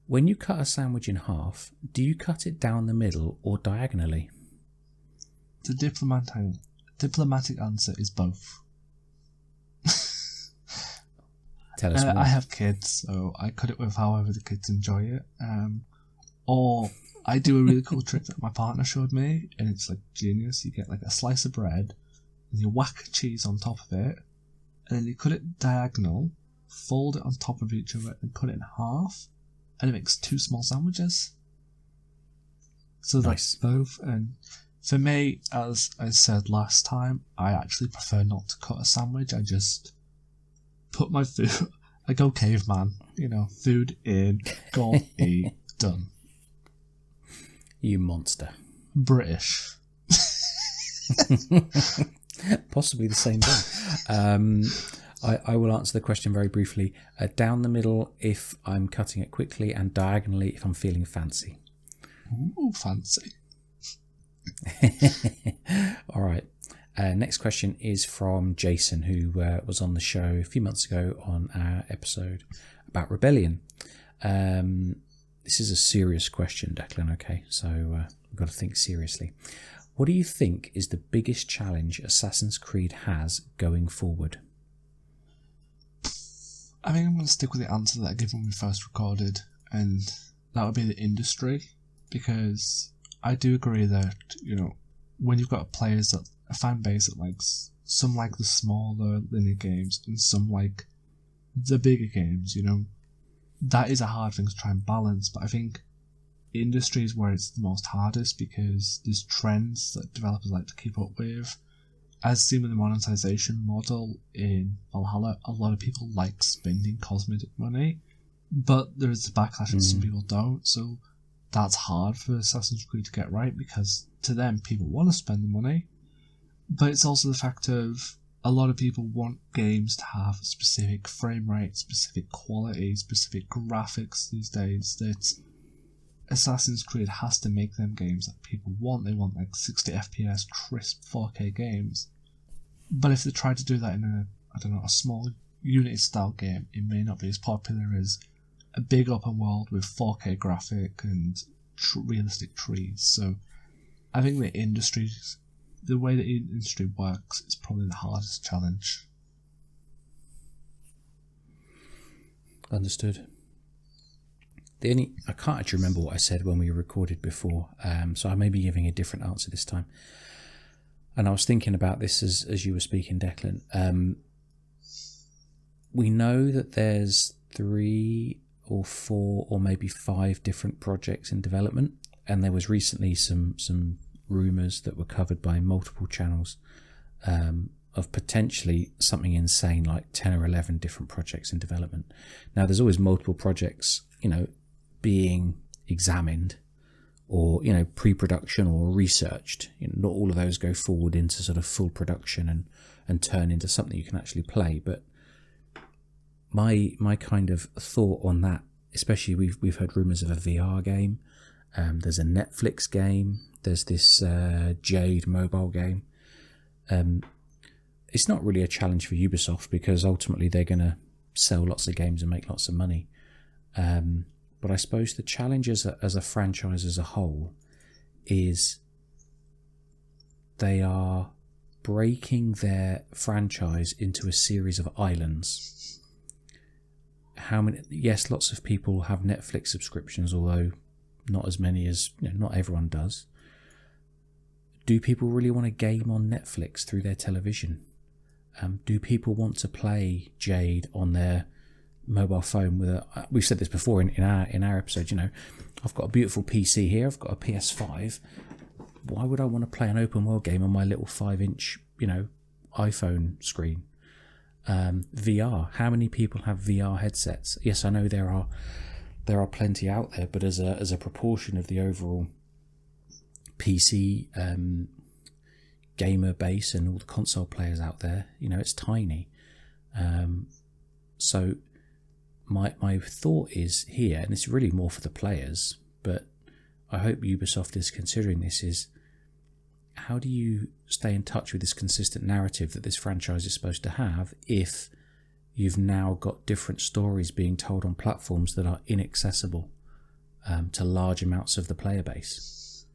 when you cut a sandwich in half, do you cut it down the middle or diagonally? The diplomatic answer is both. Tell us more. I have kids, so I cut it with however the kids enjoy it. Or I do a really cool trick that my partner showed me, and it's like genius. You get like a slice of bread, and you whack cheese on top of it, and then you cut it diagonal, fold it on top of each other, and cut it in half, and it makes 2 small sandwiches. So that's both. And for me, as I said last time, I actually prefer not to cut a sandwich. I just put my food, I go caveman, food in, go eat, done. You monster. British. Possibly the same thing. I will answer the question very briefly. Down the middle if I'm cutting it quickly, and diagonally if I'm feeling fancy. Ooh, fancy. All right. Next question is from Jason, who was on the show a few months ago on our episode about Rebellion. This is a serious question, Declan, okay? So we've got to think seriously. What do you think is the biggest challenge Assassin's Creed has going forward? I think I'm going to stick with the answer that I gave when we first recorded, and that would be the industry, because I do agree that, when you've got players that a fan base that likes, some like the smaller linear games and some like the bigger games, that is a hard thing to try and balance. But I think industry is where it's the most hardest, because there's trends that developers like to keep up with. As seen with the monetization model in Valhalla, a lot of people like spending cosmetic money, but there is the backlash that some people don't. So that's hard for Assassin's Creed to get right, because to them, people want to spend the money. But it's also the fact of a lot of people want games to have a specific frame rate, specific quality, specific graphics these days, that Assassin's Creed has to make them games that people want. They want like 60 FPS crisp 4K games. But if they try to do that in a small Unity style game, it may not be as popular as a big open world with 4K graphic and realistic trees. So I think the way the industry works is probably the hardest challenge. Understood. I can't actually remember what I said when we recorded before, so I may be giving a different answer this time. And I was thinking about this as you were speaking, Declan. We know that there's 3 or 4 or maybe 5 different projects in development, and there was recently some rumours that were covered by multiple channels of potentially something insane like 10 or 11 different projects in development. Now, there's always multiple projects, being examined or, pre-production or researched. Not all of those go forward into sort of full production and turn into something you can actually play. But my kind of thought on that, especially we've heard rumours of a VR game. There's a Netflix game. There's this Jade mobile game. It's not really a challenge for Ubisoft, because ultimately they're going to sell lots of games and make lots of money. But I suppose the challenge as a franchise as a whole is they are breaking their franchise into a series of islands. how many? Yes, lots of people have Netflix subscriptions, although not as many as not everyone does. Do people really want to game on Netflix through their television? Do people want to play Jade on their mobile phone with a? We've said this before in our episode. I've got a beautiful PC here. I've got a PS5. Why would I want to play an open world game on my little 5-inch iPhone screen? VR. How many people have VR headsets? Yes, I know there are plenty out there, but as a proportion of the overall PC gamer base and all the console players out there, it's tiny. So my thought is here, and it's really more for the players, but I hope Ubisoft is considering this, is how do you stay in touch with this consistent narrative that this franchise is supposed to have if you've now got different stories being told on platforms that are inaccessible to large amounts of the player base?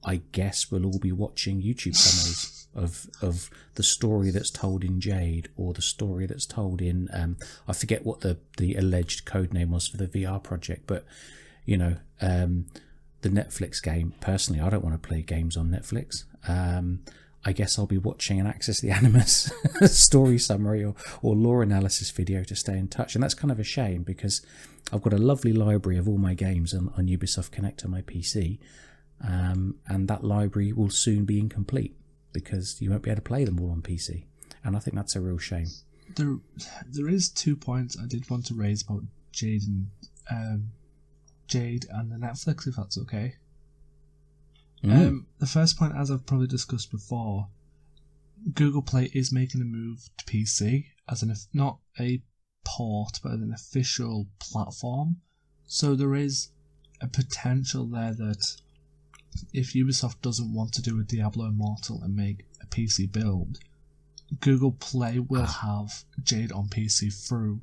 I guess we'll all be watching YouTube summaries of the story that's told in Jade, or the story that's told in I forget what the alleged code name was for the VR project, but the Netflix game. Personally, I don't want to play games on Netflix. I guess I'll be watching an Access the Animus story summary or lore analysis video to stay in touch, and that's kind of a shame because I've got a lovely library of all my games on Ubisoft Connect on my PC, and that library will soon be incomplete because you won't be able to play them all on PC, and I think that's a real shame. There is 2 points I did want to raise about Jade and the Netflix, if that's okay. The first point, as I've probably discussed before, Google Play is making a move to PC as not a port, but as an official platform. So there is a potential there that if Ubisoft doesn't want to do a Diablo Immortal and make a PC build, Google Play will have Jade on PC through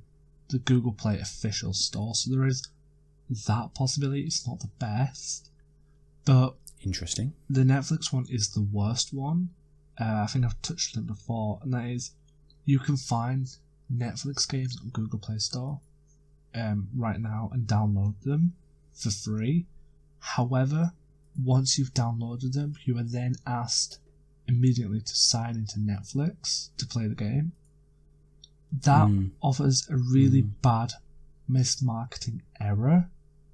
the Google Play official store. So there is that possibility. It's not the best, but interesting. The Netflix one is the worst one. I think I've touched on it before, and that is you can find Netflix games on Google Play Store right now and download them for free. However, once you've downloaded them, you are then asked immediately to sign into Netflix to play the game. That offers a really bad missed marketing error,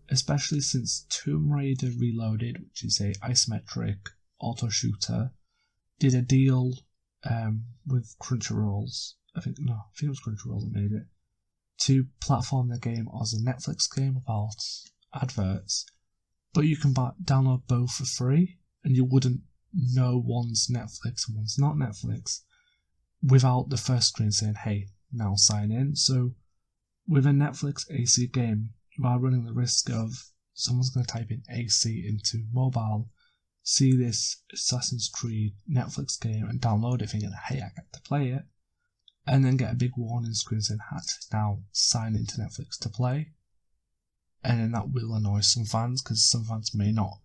especially since Tomb Raider Reloaded, which is a isometric auto shooter, did a deal with Crunchyroll's. I think it was Crunchyroll that made it, to platform the game as a Netflix game without adverts. But you can download both for free, and you wouldn't know one's Netflix and one's not Netflix without the first screen saying, "Hey, now sign in." So with a Netflix AC game, you are running the risk of someone's going to type in AC into mobile, see this Assassin's Creed Netflix game and download it thinking, "Hey, I get to play it," and then get a big warning screen saying, "Had to now sign into Netflix to play." And then that will annoy some fans because some fans may not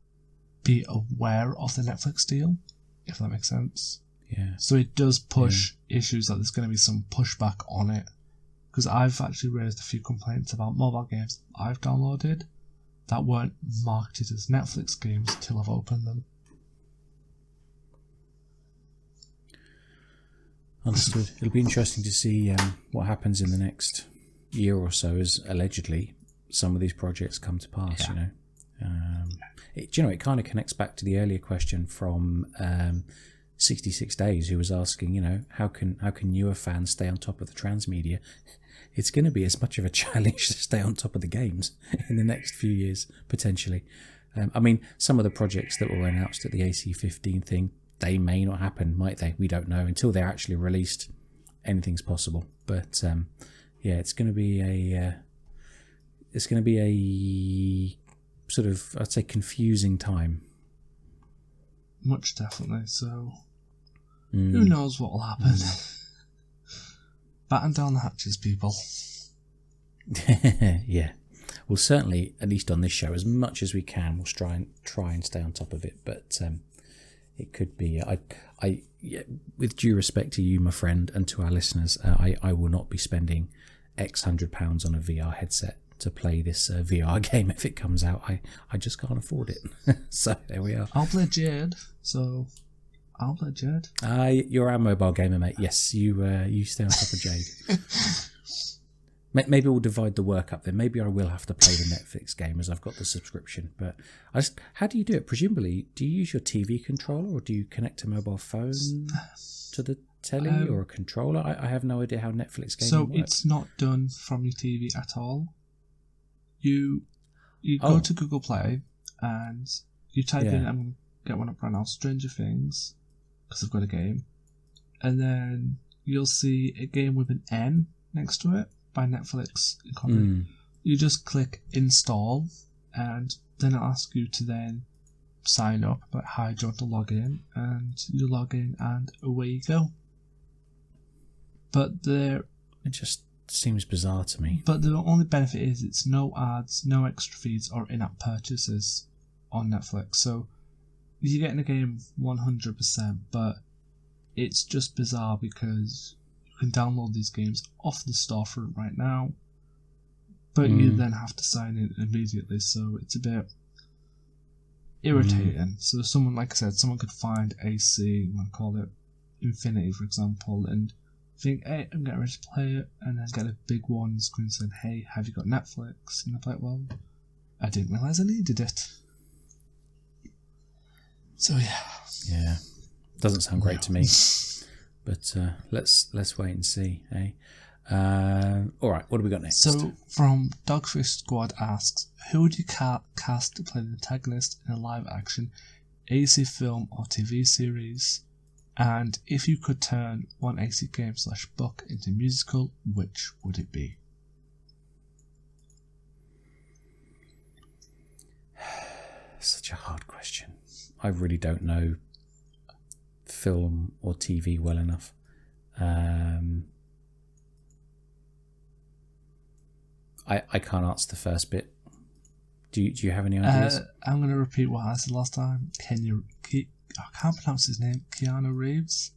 be aware of the Netflix deal, if that makes sense. Yeah. So it does push issues that there's going to be some pushback on it. Because I've actually raised a few complaints about mobile games I've downloaded that weren't marketed as Netflix games till I've opened them. Understood. It'll be interesting to see what happens in the next year or so as allegedly some of these projects come to pass. Yeah. It kind of connects back to the earlier question from 66 Days, who was asking, how can newer fans stay on top of the transmedia? It's going to be as much of a challenge to stay on top of the games in the next few years, potentially. Some of the projects that were announced at the AC15 thing, they may not happen, might they? We don't know. Until they're actually released, anything's possible. But it's going to be a sort of, I'd say, confusing time. Much definitely. So who knows what will happen? Batten down the hatches, people. Yeah. Well, certainly, at least on this show, as much as we can, we'll try and stay on top of it. But it could be. With due respect to you, my friend, and to our listeners, I will not be spending X £100 on a VR headset to play this VR game if it comes out. I just can't afford it. So there we are. I'll play Jade. You're our mobile gamer, mate. Yes, you stay on top of Jade. Maybe we'll divide the work up then. Maybe I will have to play the Netflix game as I've got the subscription. But how do you do it? Presumably, do you use your TV controller or do you connect a mobile phone to the telly or a controller? I have no idea how Netflix gaming works. So it's not done from your TV at all. You go to Google Play and you type in, I'm going to get one up right now, Stranger Things, because I've got a game. And then you'll see a game with an N next to it by Netflix. You just click install and then it'll ask you to then sign up. But hi, do you want to log in? And you log in and away you go. But it just seems bizarre to me. But the only benefit is it's no ads, no extra feeds or in-app purchases on Netflix. So you're getting a game 100%, but it's just bizarre because you can download these games off the storefront right now, but you then have to sign in immediately. So it's a bit irritating. So someone, like I said, someone could find AC, you want to call it Infinity, for example, and think, hey, I'm getting ready to play it, and then get a big warning screen saying, hey, have you got Netflix? And I'm like, well, I didn't realise I needed it. So yeah, doesn't sound great to me. But let's wait and see. Eh? All right, what do we got next? So from Dogfish Squad asks, who would you cast to play the antagonist in a live-action AC film or TV series? And if you could turn one AC game / book into musical, which would it be? Such a hard question. I really don't know film or TV well enough. I can't answer the first bit. Do you have any ideas? I'm going to repeat what I said last time. I can't pronounce his name. Keanu Reeves.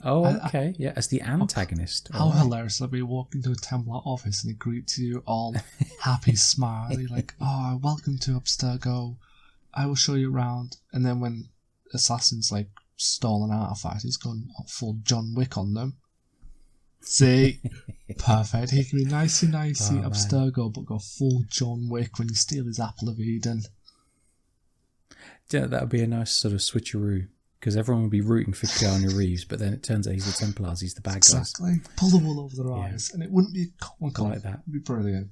Oh, okay. Yeah, as the antagonist. How hilarious I'll be walking to a Templar office and he greets you all happy, smiley, like, oh, welcome to Abstergo. I will show you around. And then when assassins like stole an artifact, he's gone full John Wick on them. See? Perfect. He can be nicey Abstergo, but go full John Wick when you steal his apple of Eden. Yeah, that would be a nice sort of switcheroo, because everyone would be rooting for Keanu Reeves, but then it turns out he's the Templars, he's the bad guys. Exactly. Pull the wool over their eyes, and it wouldn't be a comical. Like that. It would be brilliant.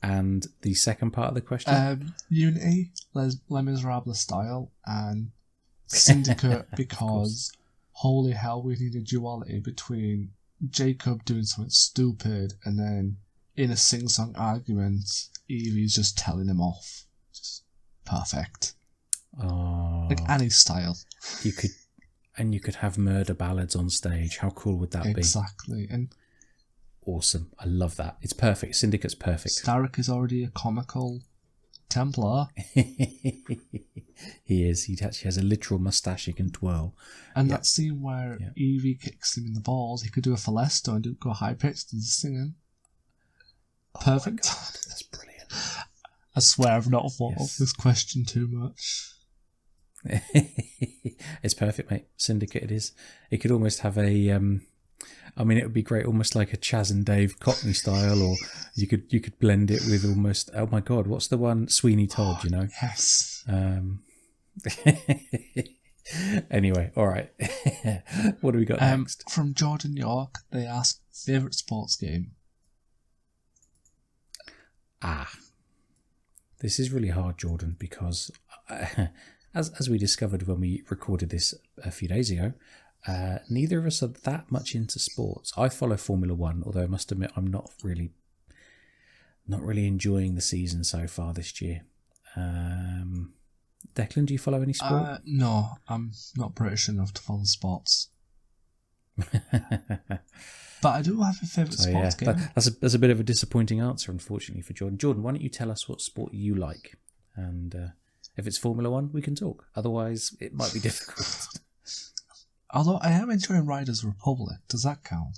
And the second part of the question? Unity, Les Miserables style, and Syndicate, because holy hell, we need a duality between Jacob doing something stupid and then in a sing-song argument, Evie's just telling him off. Just perfect. Oh, like Annie's style. You could have murder ballads on stage. How cool would that be? Exactly. And awesome. I love that. It's perfect. Syndicate's perfect. Starrick is already a comical Templar. He is. He actually has a literal moustache he can twirl. And that scene where Evie kicks him in the balls, he could do a Phalesto and go high pitched and singing. Perfect. Oh my God, that's brilliant. I swear I've not thought of this question too much. It's perfect, mate. Syndicate it is. It could almost have a I mean, it would be great, almost like a Chaz and Dave Cockney style, or you could blend it with almost, oh my God, what's the one? Sweeney Todd, you know? Yes. Anyway, all right. What do we got next? From Jordan York, they ask, favourite sports game? This is really hard, Jordan, because as we discovered when we recorded this a few days ago, neither of us are that much into sports. I follow Formula One, although I must admit I'm not really enjoying the season so far this year. Declan, do you follow any sport? No, I'm not British enough to follow sports. But I do have a favourite sports game. That's a bit of a disappointing answer, unfortunately, for Jordan. Jordan, why don't you tell us what sport you like? And if it's Formula One, we can talk. Otherwise, it might be difficult. Although I am enjoying Riders Republic. Does that count?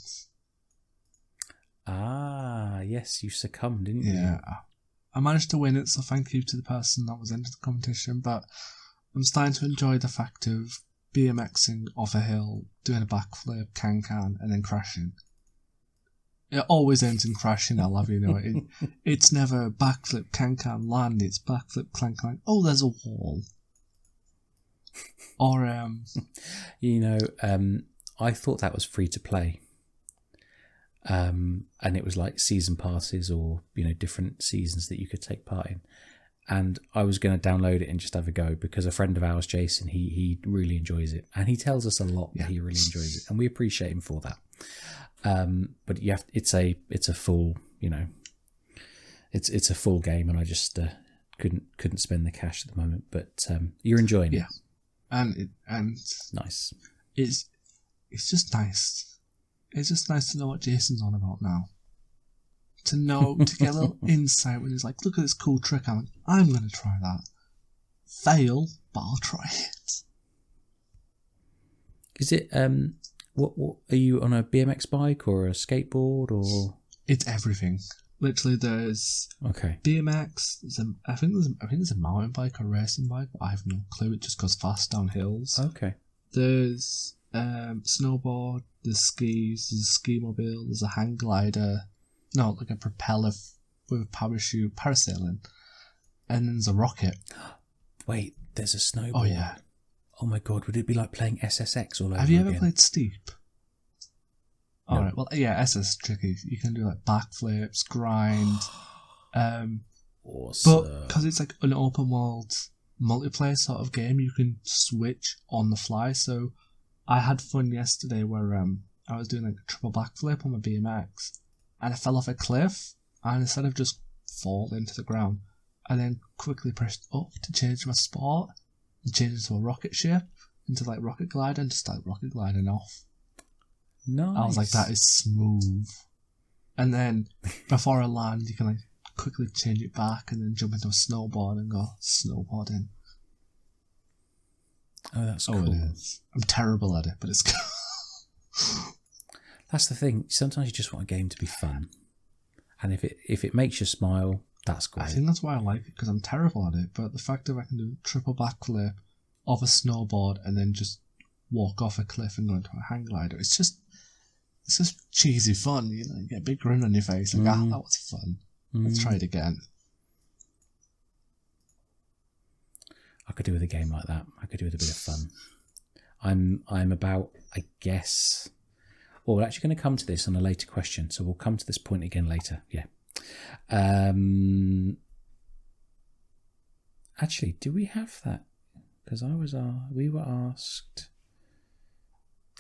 Ah, yes, you succumbed, didn't you? Yeah. I managed to win it, so thank you to the person that was into the competition, but I'm starting to enjoy the fact of BMXing off a hill, doing a backflip, can, and then crashing. It always ends in crashing, I love you know. It's never backflip, can, land, it's backflip, clank. Oh, there's a wall. Or, I thought that was free to play. And it was like season passes or, different seasons that you could take part in. And I was going to download it and just have a go because a friend of ours, Jason, he really enjoys it. And he tells us a lot that he really enjoys it. And we appreciate him for that. But it's a full, it's a full game, and I just couldn't spend the cash at the moment. But you're enjoying it. And nice. It's just nice. It's just nice to know what Jason's on about now. To get a little insight when he's like, look at this cool trick. I'm like, I'm going to try that. Fail, but I'll try it. Is it, what are you on, a BMX bike or a skateboard or? It's everything. Literally, there's BMX. I think there's a mountain bike or racing bike, but I have no clue. It just goes fast down hills. Okay. There's snowboard. There's skis. There's a ski mobile. There's a hang glider. No, like a propeller with a parachute, parasailing, and then there's a rocket. Wait, there's a snowboard. Oh yeah. Oh my god, would it be like playing SSX all over again? Have you ever played Steep? No. Alright, well, yeah, SS is tricky. You can do like backflips, grind. Awesome. But because it's like an open world multiplayer sort of game, you can switch on the fly. So I had fun yesterday where I was doing like a triple backflip on my BMX, and I fell off a cliff, and instead of just falling to the ground, I then quickly pressed up to change my sport and change it to a rocket ship, into like rocket glider, and just like rocket gliding off. Nice. I was like, that is smooth. And then before I land, you can like quickly change it back and then jump into a snowboard and go snowboarding. Oh, that's cool. It is. I'm terrible at it, but it's cool. That's the thing. Sometimes you just want a game to be fun, and if it makes you smile, that's great. I think that's why I like it, because I'm terrible at it. But the fact that I can do triple backflip off a snowboard and then just walk off a cliff and go into a hang glider, it's just cheesy fun. You get a big grin on your face, like that was fun. Let's try it again. I could do with a game like that. I could do with a bit of fun. I'm about, I guess. Well, we're actually going to come to this on a later question, so we'll come to this point again later. Yeah. Actually, do we have that? Because we were asked.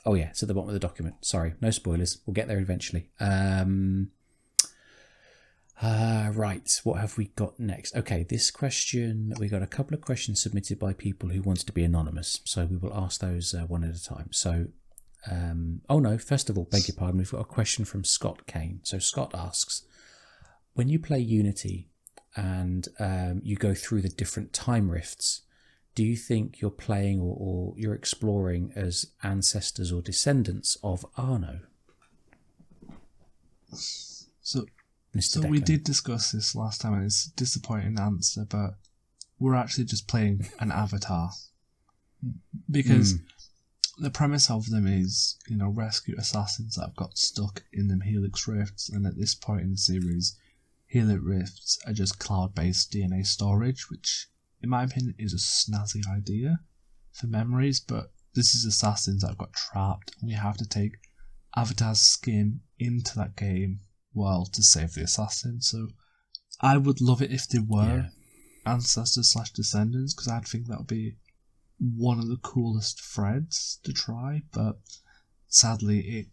Oh yeah, it's at the bottom of the document. Sorry, no spoilers. We'll get there eventually. Right, what have we got next? Okay, this question, we got a couple of questions submitted by people who wanted to be anonymous, so we will ask those one at a time. So, first of all, beg your pardon, we've got a question from Scott Kane. So Scott asks, when you play Unity and you go through the different time rifts, do you think you're playing or you're exploring as ancestors or descendants of Arno? So Declan. We did discuss this last time, and it's a disappointing answer, but we're actually just playing an avatar. Because the premise of them is, rescue assassins that have got stuck in them Helix Rifts, and at this point in the series, Helix Rifts are just cloud-based DNA storage, which, in my opinion, is a snazzy idea for memories, but this is assassins that have got trapped, and we have to take Avatar's skin into that game, to save the assassin. So I would love it if they were ancestors/descendants, because I'd think that would be one of the coolest threads to try, but sadly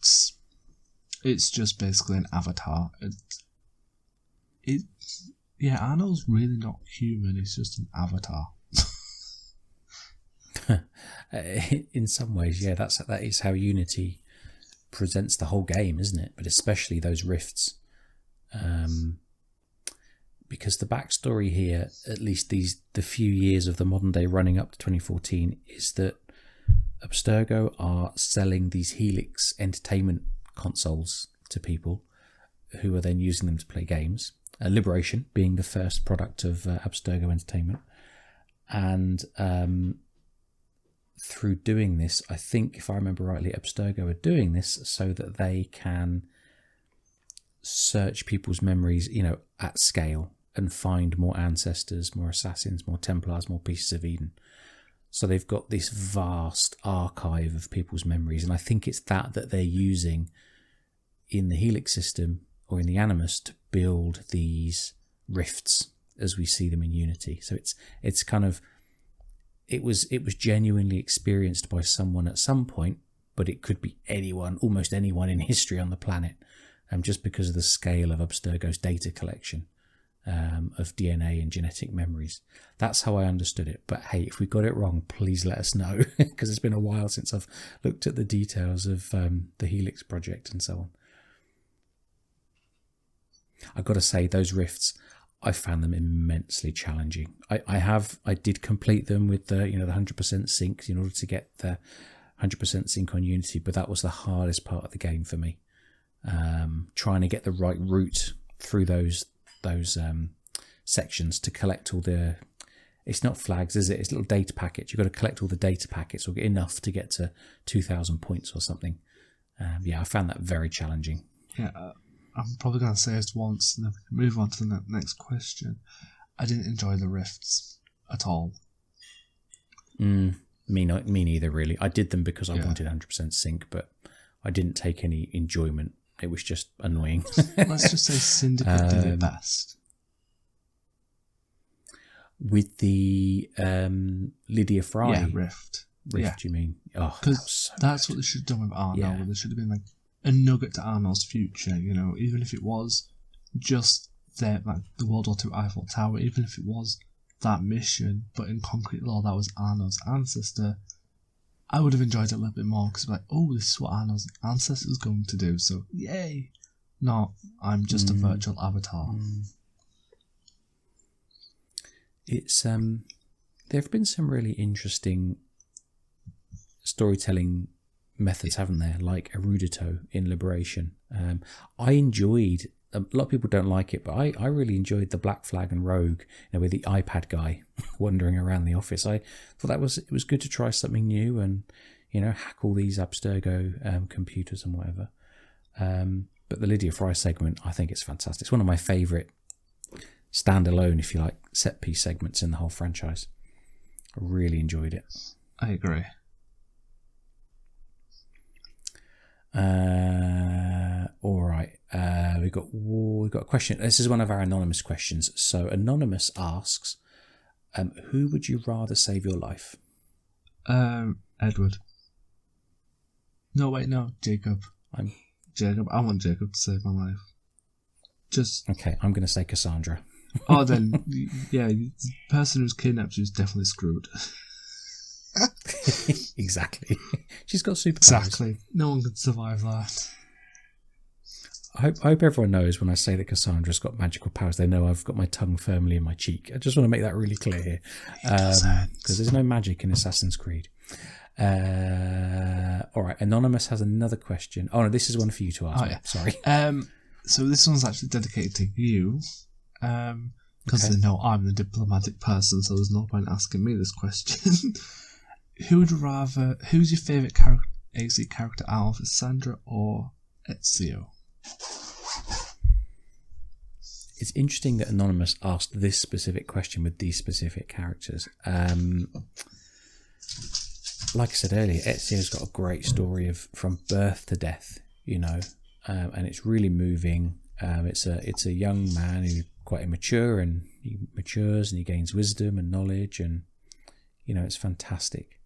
it's just basically an avatar. Arnold's really not human, he's just an avatar. In some ways, yeah, that is how Unity presents the whole game, isn't it? But especially those rifts, because the backstory here, at least the few years of the modern day running up to 2014, is that Abstergo are selling these Helix entertainment consoles to people who are then using them to play games. Liberation being the first product of Abstergo Entertainment. And through doing this, I think, if I remember rightly, Abstergo are doing this so that they can search people's memories, at scale and find more ancestors, more assassins, more Templars, more pieces of Eden. So they've got this vast archive of people's memories, and I think it's that they're using in the Helix system or in the Animus to build these rifts as we see them in Unity. So it's kind of it was genuinely experienced by someone at some point, but it could be anyone, almost anyone in history on the planet, just because of the scale of Abstergo's data collection. Of DNA and genetic memories. That's how I understood it. But hey, if we got it wrong, please let us know, because it's been a while since I've looked at the details of the Helix project and so on. I've got to say, those rifts, I found them immensely challenging. I did complete them with the 100% syncs in order to get the 100% sync on Unity, but that was the hardest part of the game for me. Trying to get the right route through those sections to collect all the, it's not flags, is it? It's little data packets. You've got to collect all the data packets or get enough to get to 2,000 points or something. I found that very challenging. Yeah, I'm probably going to say this once and then we can move on to the next question. I didn't enjoy the rifts at all. Me neither, really. I did them because I wanted 100% sync, but I didn't take any enjoyment. It was just annoying. Let's just say Syndicate did it best. With the Lydia Fry rift, you mean? Oh, because that's what they should have done with Arno. Yeah. There should have been like a nugget to Arno's future, even if it was just the World War II Eiffel Tower, even if it was that mission, but in concrete law that was Arno's ancestor, I would have enjoyed it a little bit more, because this is what Arno's ancestor is going to do, so yay! Not, I'm just a virtual avatar. It's there have been some really interesting storytelling methods, haven't there? Like Erudito in Liberation. I enjoyed. A lot of people don't like it, but I really enjoyed the Black Flag and Rogue, with the iPad guy wandering around the office. I thought it was good to try something new and, hack all these Abstergo computers and whatever. But the Lydia Fry segment, I think it's fantastic. It's one of my favourite standalone, if you like, set piece segments in the whole franchise. I really enjoyed it. I agree. All right. We've got a question. This is one of our anonymous questions. So Anonymous asks, who would you rather save your life? Edward. No, wait, no, Jacob. Jacob. I want Jacob to save my life. Okay, I'm going to say Cassandra. Oh, then, yeah, the person who's kidnapped you is definitely screwed. Exactly. She's got superpowers. Exactly. No one could survive that. I hope everyone knows when I say that Cassandra's got magical powers, they know I've got my tongue firmly in my cheek. I just want to make that really clear here. Because there's no magic in Assassin's Creed. All right, Anonymous has another question. Oh, no, this is one for you to ask. Yeah. Sorry. So this one's actually dedicated to you. Because they know I'm the diplomatic person, so there's no point asking me this question. Who's your favourite exit character out of Sandra or Ezio? It's interesting that Anonymous asked this specific question with these specific characters. Like I said earlier, Ezio's got a great story from birth to death, and it's really moving. It's a young man who's quite immature, and he matures and he gains wisdom and knowledge, and it's fantastic.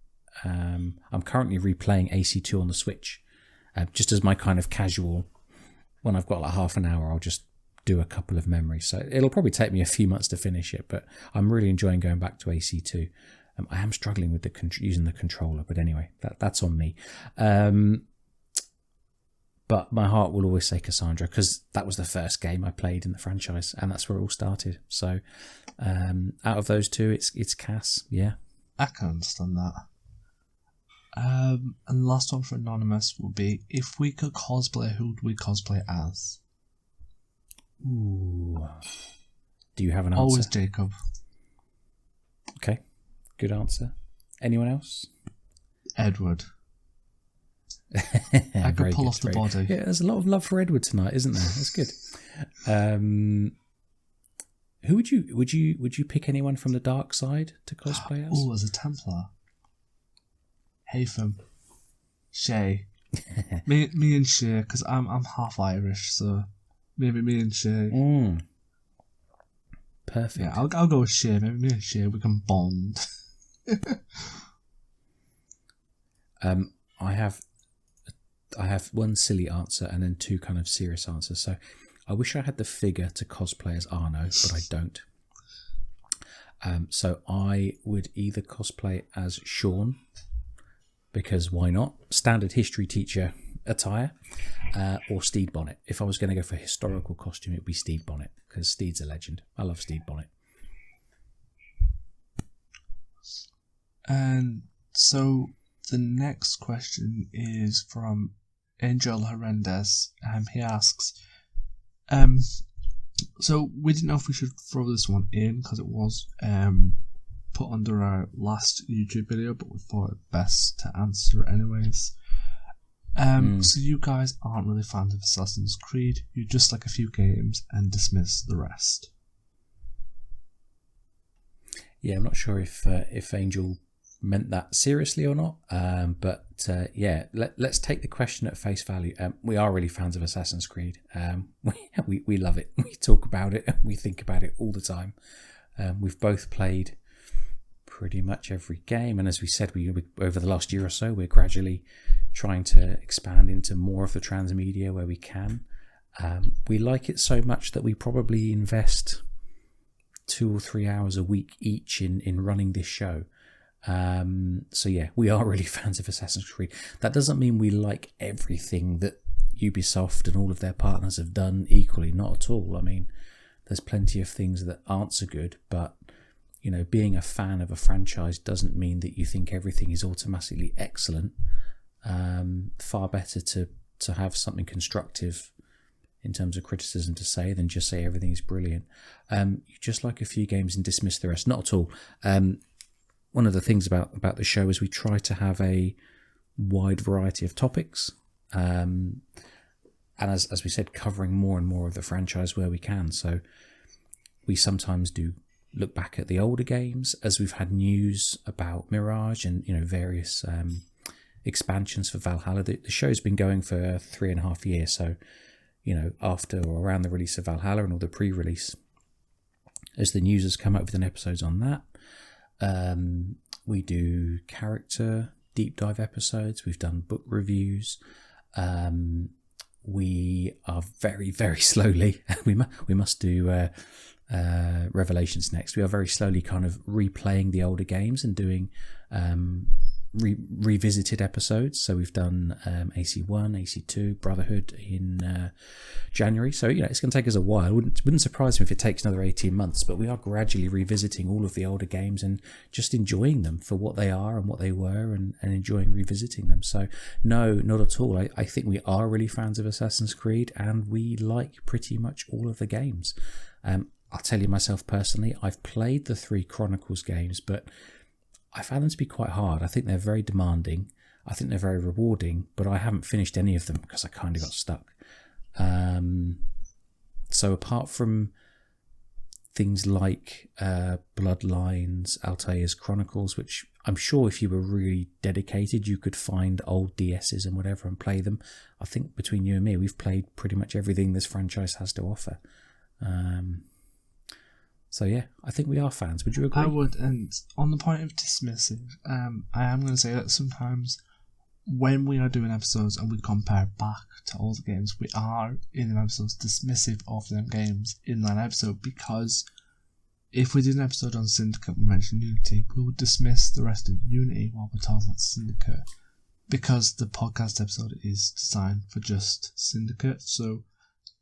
I'm currently replaying AC2 on the Switch, just as my kind of casual. When I've got like half an hour, I'll just do a couple of memories. So it'll probably take me a few months to finish it, but I'm really enjoying going back to AC2. I am struggling with using the controller, but anyway, that's on me. But my heart will always say Cassandra, because that was the first game I played in the franchise, and that's where it all started. So out of those two, it's Cass, yeah. I can understand that. And the last one for Anonymous will be, if we could cosplay, who would we cosplay as? Ooh. Do you have an answer? Always Jacob. Okay, good answer. Anyone else? Edward. I could pull off the body. Yeah, there's a lot of love for Edward tonight, isn't there? That's good. Who would you pick anyone from the dark side to cosplay as? Oh, as a Templar. Haytham. Shay. me and Shay, because I'm half Irish, so maybe me and Shay. Perfect. Yeah, I'll go with Shay. Maybe me and Shay, we can bond. I have one silly answer and then two kind of serious answers. So I wish I had the figure to cosplay as Arno, but I don't. So I would either cosplay as Sean, because why not? Standard history teacher attire, or Steed Bonnet. If I was going to go for a historical costume, it would be Steed Bonnet, because Steed's a legend. I love Steed Bonnet. And so the next question is from Angel Hernandez. He asks, so we didn't know if we should throw this one in because it was put under our last YouTube video, but we thought it best to answer it anyways. So you guys aren't really fans of Assassin's Creed. You just like a few games and dismiss the rest. Yeah, I'm not sure if Angel meant that seriously or not, but yeah, let's take the question at face value. We are really fans of Assassin's Creed. We love it. We talk about it. We think about it all the time. We've both played pretty much every game, and as we said, we over the last year or so, we're gradually trying to expand into more of the transmedia where we can. We like it so much that we probably invest 2 or 3 hours a week each in running this show. So yeah, we are really fans of Assassin's Creed. That doesn't mean we like everything that Ubisoft and all of their partners have done equally, not at all. I mean, there's plenty of things that aren't so good, but you know, being a fan of a franchise doesn't mean that you think everything is automatically excellent. Far better to have something constructive in terms of criticism to say than just say everything is brilliant. You just like a few games and dismiss the rest. Not at all. One of the things about the show is we try to have a wide variety of topics, and as we said, covering more and more of the franchise where we can. So we sometimes do look back at the older games as we've had news about Mirage and various expansions for Valhalla. The show's been going for 3.5 years, so after or around the release of Valhalla and all the pre-release, as the news has come up with an episodes on that. We do character deep dive episodes. We've done book reviews. We are very, very slowly. We must do Revelations next. We are very slowly kind of replaying the older games and doing revisited episodes. So we've done AC1, AC2, Brotherhood in January. So it's going to take us a while. Wouldn't surprise me if it takes another 18 months, but we are gradually revisiting all of the older games and just enjoying them for what they are and what they were, and enjoying revisiting them. So no, not at all. I think we are really fans of Assassin's Creed, and we like pretty much all of the games. I'll tell you myself personally, I've played the 3 Chronicles games, but I found them to be quite hard. I think they're very demanding. I think they're very rewarding, but I haven't finished any of them because I kind of got stuck. So apart from things like Bloodlines, Altair's Chronicles, which I'm sure if you were really dedicated, you could find old DSs and whatever and play them. I think between you and me, we've played pretty much everything this franchise has to offer. So yeah, I think we are fans. Would you agree? I would, and on the point of dismissive, I am going to say that sometimes when we are doing episodes and we compare back to all the games, we are in the episodes dismissive of them games in that episode, because if we did an episode on Syndicate, we mentioned Unity, we would dismiss the rest of Unity while we're talking about Syndicate, because the podcast episode is designed for just Syndicate. So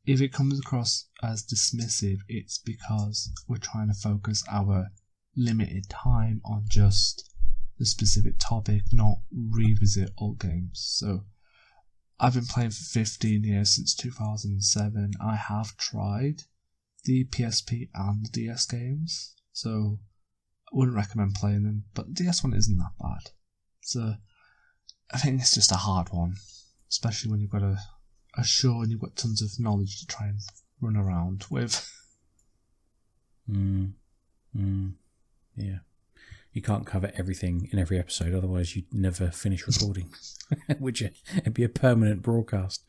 if it comes across as dismissive, it's because we're trying to focus our limited time on just the specific topic, not revisit old games. So I've been playing for 15 years, since 2007. I have tried the PSP and the DS games, so I wouldn't recommend playing them, but the DS one isn't that bad. So I think it's just a hard one, especially when you've got a show and you've got tons of knowledge to try and run around with. Yeah. You can't cover everything in every episode, otherwise you'd never finish recording, would you? It'd be a permanent broadcast.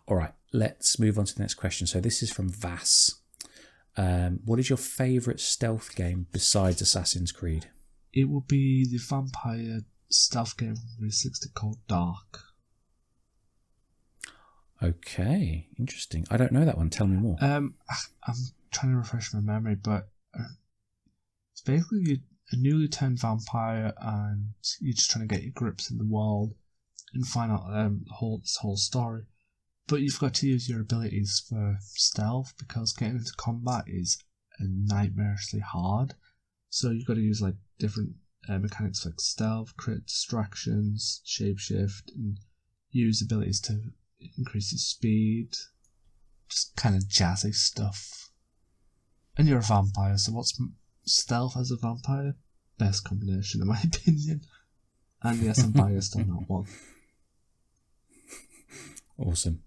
All right, let's move on to the next question. So this is from Vass. What is your favourite stealth game besides Assassin's Creed? It would be the vampire stealth game from 360 called Dark. Okay, interesting. I don't know that one. Tell me more. I'm trying to refresh my memory, but it's basically a newly turned vampire, and you're just trying to get your grips in the world and find out this whole story. But you've got to use your abilities for stealth, because getting into combat is nightmarishly hard. So you've got to use like different mechanics like stealth, crit distractions, shapeshift, and use abilities to increase your speed. Just kind of jazzy stuff. And you're a vampire, so what's stealth as a vampire? Best combination in my opinion. And yes, I'm biased on that one. Awesome.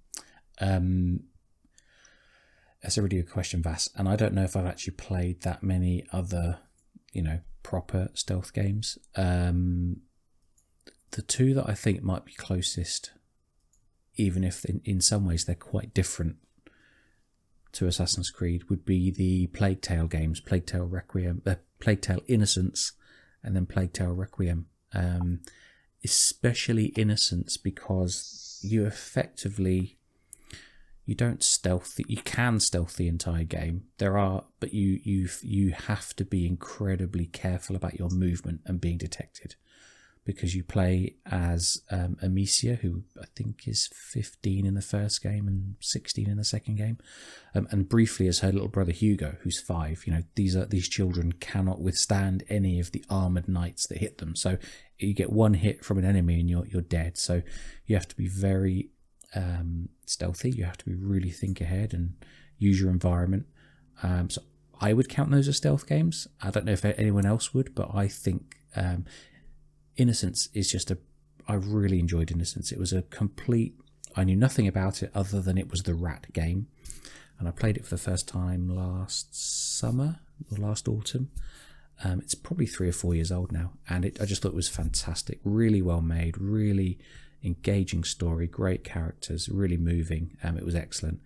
That's a really good question, Vass. And I don't know if I've actually played that many other, proper stealth games. The two that I think might be closest, even if in some ways they're quite different to Assassin's Creed, would be the Plague Tale games, Plague Tale Requiem, Plague Tale Innocence, and then Plague Tale Requiem. Especially Innocence, because you effectively, you don't stealth, you can stealth the entire game. But you have to be incredibly careful about your movement and being detected, because you play as Amicia, who I think is 15 in the first game and 16 in the second game, and briefly as her little brother Hugo, who's 5. These children cannot withstand any of the armoured knights that hit them. So you get one hit from an enemy and you're dead. So you have to be very stealthy. You have to be really think ahead and use your environment. So I would count those as stealth games. I don't know if anyone else would, but I think Innocence is I really enjoyed Innocence. It was I knew nothing about it other than it was the rat game, and I played it for the first time last summer or last autumn. It's probably 3 or 4 years old now, and I just thought it was fantastic. Really well made, really engaging story, great characters, really moving. It was excellent.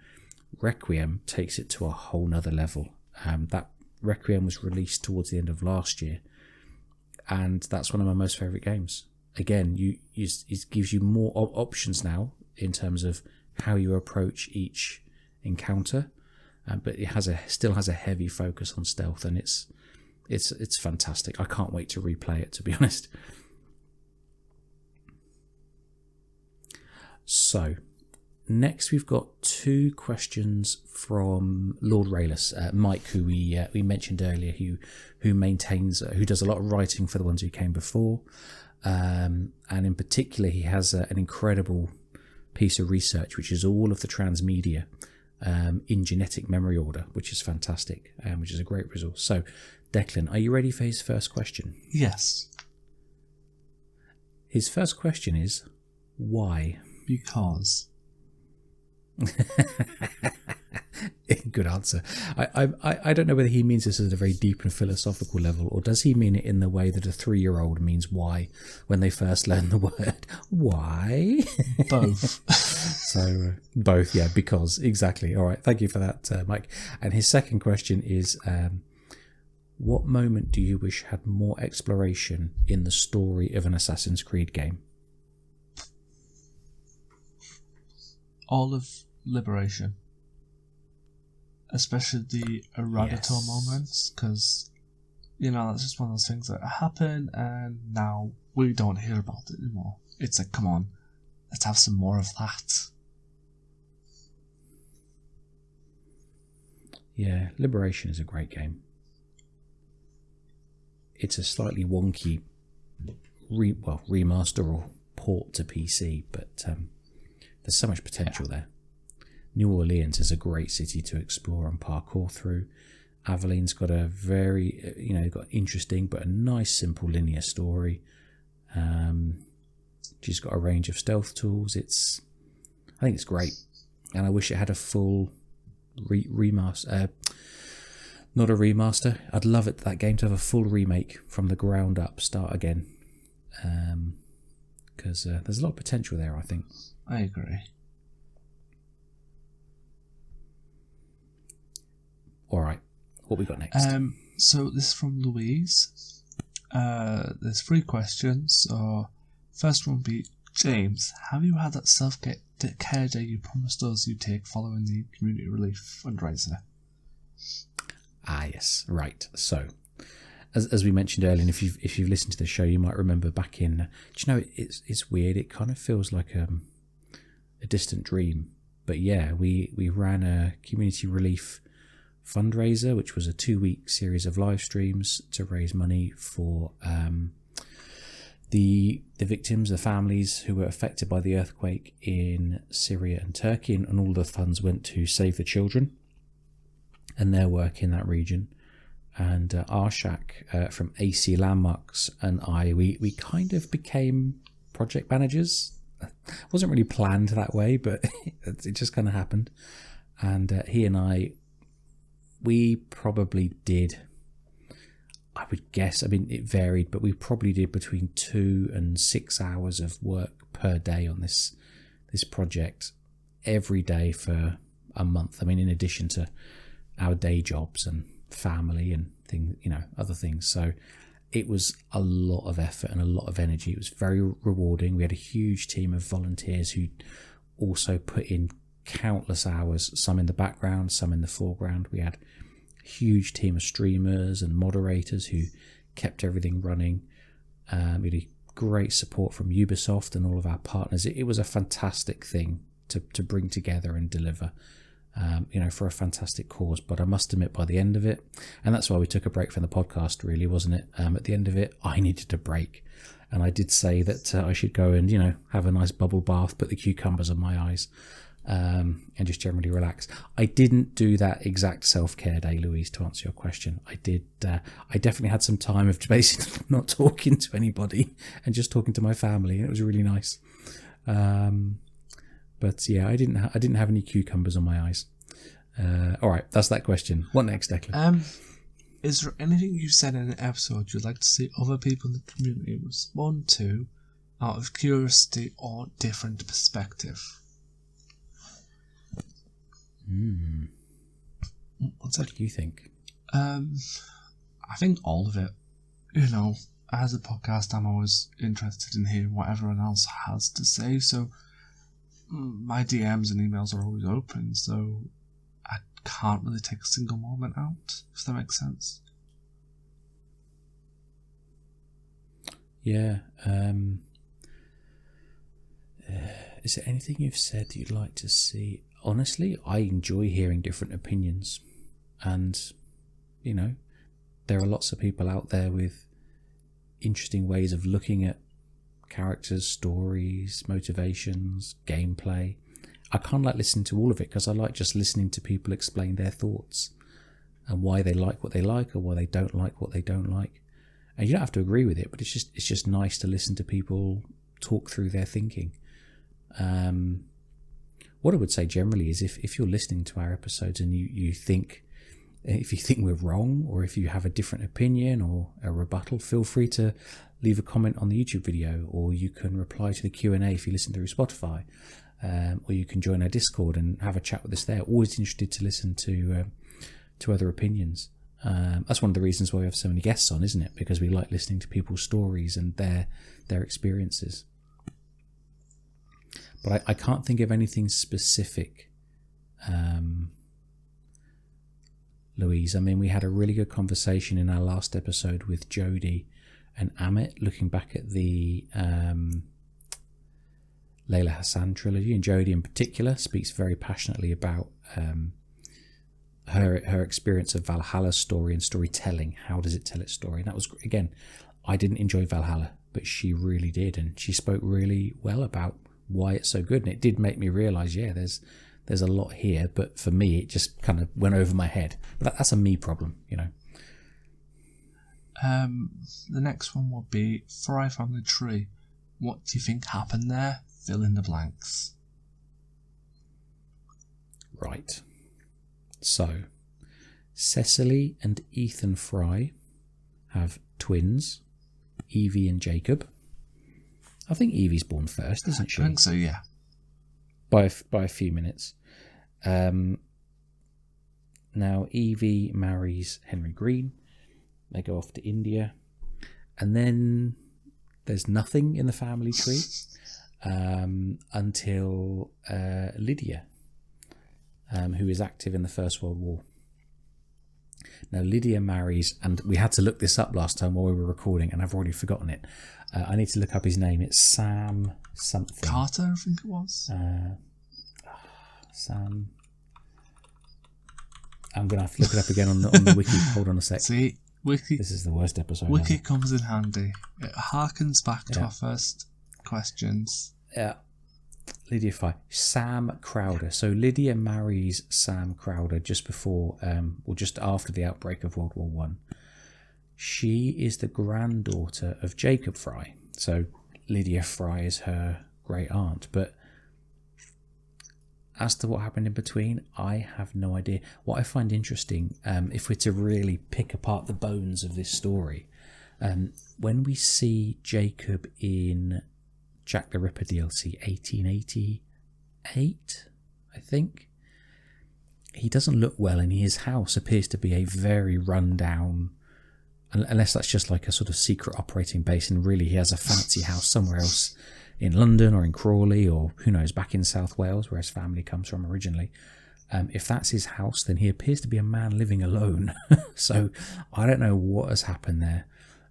Requiem takes it to a whole nother level. That Requiem was released towards the end of last year, and that's one of my most favourite games. Again, it gives you more options now in terms of how you approach each encounter, but it still has a heavy focus on stealth, and it's fantastic. I can't wait to replay it, to be honest. So, next we've got 2 questions from Lord Rayless, Mike, who we mentioned earlier, who does a lot of writing for the ones who came before, and in particular he has an incredible piece of research which is all of the transmedia in genetic memory order, which is fantastic, which is a great resource. So, Declan, are you ready for his first question? Yes. His first question is, why? Because. Good answer. I don't know whether he means this at a very deep and philosophical level, or does he mean it in the way that a 3-year-old means why when they first learn the word why? Both. So both, yeah, because, exactly. All right, thank you for that, Mike. And his second question is, what moment do you wish had more exploration in the story of an Assassin's Creed game? All of Liberation, especially the Eraditor moments, because that's just one of those things that happen and now we don't hear about it anymore. It's like, come on, let's have some more of that. Yeah, Liberation is a great game. it's a slightly wonky remaster or port to PC, but there's so much potential there. New Orleans is a great city to explore and parkour through. Aveline's got a very, got interesting but a nice, simple linear story. She's got a range of stealth tools. I think it's great, and I wish it had a full remaster. Not a remaster. I'd love that game to have a full remake from the ground up, start again, because there's a lot of potential there, I think. I agree. All right, what we got next? So this is from Louise. There's 3 questions. So first one will be, James, have you had that self-care day you promised us you'd take following the community relief fundraiser? Yes, right. So, as we mentioned earlier, and if you've listened to the show, you might remember back in. Do you know, it's weird. It kind of feels like a distant dream. But yeah, we ran a community relief fundraiser, which was a 2-week series of live streams to raise money for the victims, the families who were affected by the earthquake in Syria and Turkey, and all the funds went to Save the Children and their work in that region. And Arshak from AC Landmarks and we kind of became project managers. It wasn't really planned that way, but it just kind of happened. And he and we probably did, I would guess, I mean, it varied, but we probably did between 2 and 6 hours of work per day on this project every day for a month. I mean, in addition to our day jobs and family and other things. So it was a lot of effort and a lot of energy. It was very rewarding. We had a huge team of volunteers who also put in countless hours, some in the background, some in the foreground. We had a huge team of streamers and moderators who kept everything running. We had great support from Ubisoft and all of our partners. It was a fantastic thing to bring together and deliver, for a fantastic cause. But I must admit, by the end of it, and that's why we took a break from the podcast, really, wasn't it? At the end of it, I needed a break. And I did say that I should go and, have a nice bubble bath, put the cucumbers on my eyes, and just generally relax. I didn't do that exact self-care day, Louise, to answer your question. I did. I definitely had some time of basically not talking to anybody and just talking to my family, and it was really nice. But yeah, I didn't have any cucumbers on my eyes. All right, that's that question. What next, Declan? Is there anything you said in an episode you'd like to see other people in the community respond to out of curiosity or different perspective? What do you think? I think all of it. As a podcast, I'm always interested in hearing what everyone else has to say. So my DMs and emails are always open. So I can't really take a single moment out, if that makes sense. Yeah. Is there anything you've said that you'd like to see? Honestly, I enjoy hearing different opinions, and there are lots of people out there with interesting ways of looking at characters, stories, motivations, gameplay. I can't like listening to all of it because I like just listening to people explain their thoughts and why they like what they like or why they don't like what they don't like. And you don't have to agree with it, but it's just nice to listen to people talk through their thinking. What I would say generally is if you're listening to our episodes and you think, if you think we're wrong, or if you have a different opinion or a rebuttal, feel free to leave a comment on the YouTube video, or you can reply to the Q&A if you listen through Spotify, or you can join our Discord and have a chat with us there. Always interested to listen to other opinions. That's one of the reasons why we have so many guests on, isn't it? Because we like listening to people's stories and their experiences. But I can't think of anything specific, Louise. I mean, we had a really good conversation in our last episode with Jodie and Amit, looking back at the Layla Hassan trilogy, and Jodie in particular speaks very passionately about her experience of Valhalla's story and storytelling. How does it tell its story? And that was, again, I didn't enjoy Valhalla, but she really did, and she spoke really well about why it's so good. And it did make me realise, there's a lot here, but for me, it just kind of went over my head. But that's a me problem, The next one would be Fry Family Tree. What do you think happened there? Fill in the blanks. Right. So, Cecily and Ethan Fry have twins, Evie and Jacob. I think Evie's born first, isn't she? I think so, yeah. By a few minutes. Now, Evie marries Henry Green. They go off to India. And then there's nothing in the family tree until Lydia, who is active in the First World War. Now, Lydia marries, and we had to look this up last time while we were recording, and I've already forgotten it. I need to look up his name. It's Sam something. Carter, I think it was. Sam. I'm going to have to look it up again on the wiki. Hold on a sec. See, wiki. This is the worst episode Wiki ever. comes in handy. It harkens back to our first questions. Yeah. Lydia Fry. Sam Crowder. So Lydia marries Sam Crowder just before, or just after the outbreak of World War One. She is the granddaughter of Jacob Fry. So Lydia Fry is her great aunt. But as to what happened in between, I have no idea. What I find interesting, if we're to really pick apart the bones of this story, when we see Jacob in Jack the Ripper DLC 1888, I think, he doesn't look well, and his house appears to be a very run-down, unless that's just like a sort of secret operating base, and really he has a fancy house somewhere else in London or in Crawley, or who knows, back in South Wales where his family comes from originally. If that's his house, then he appears to be a man living alone. So I don't know what has happened there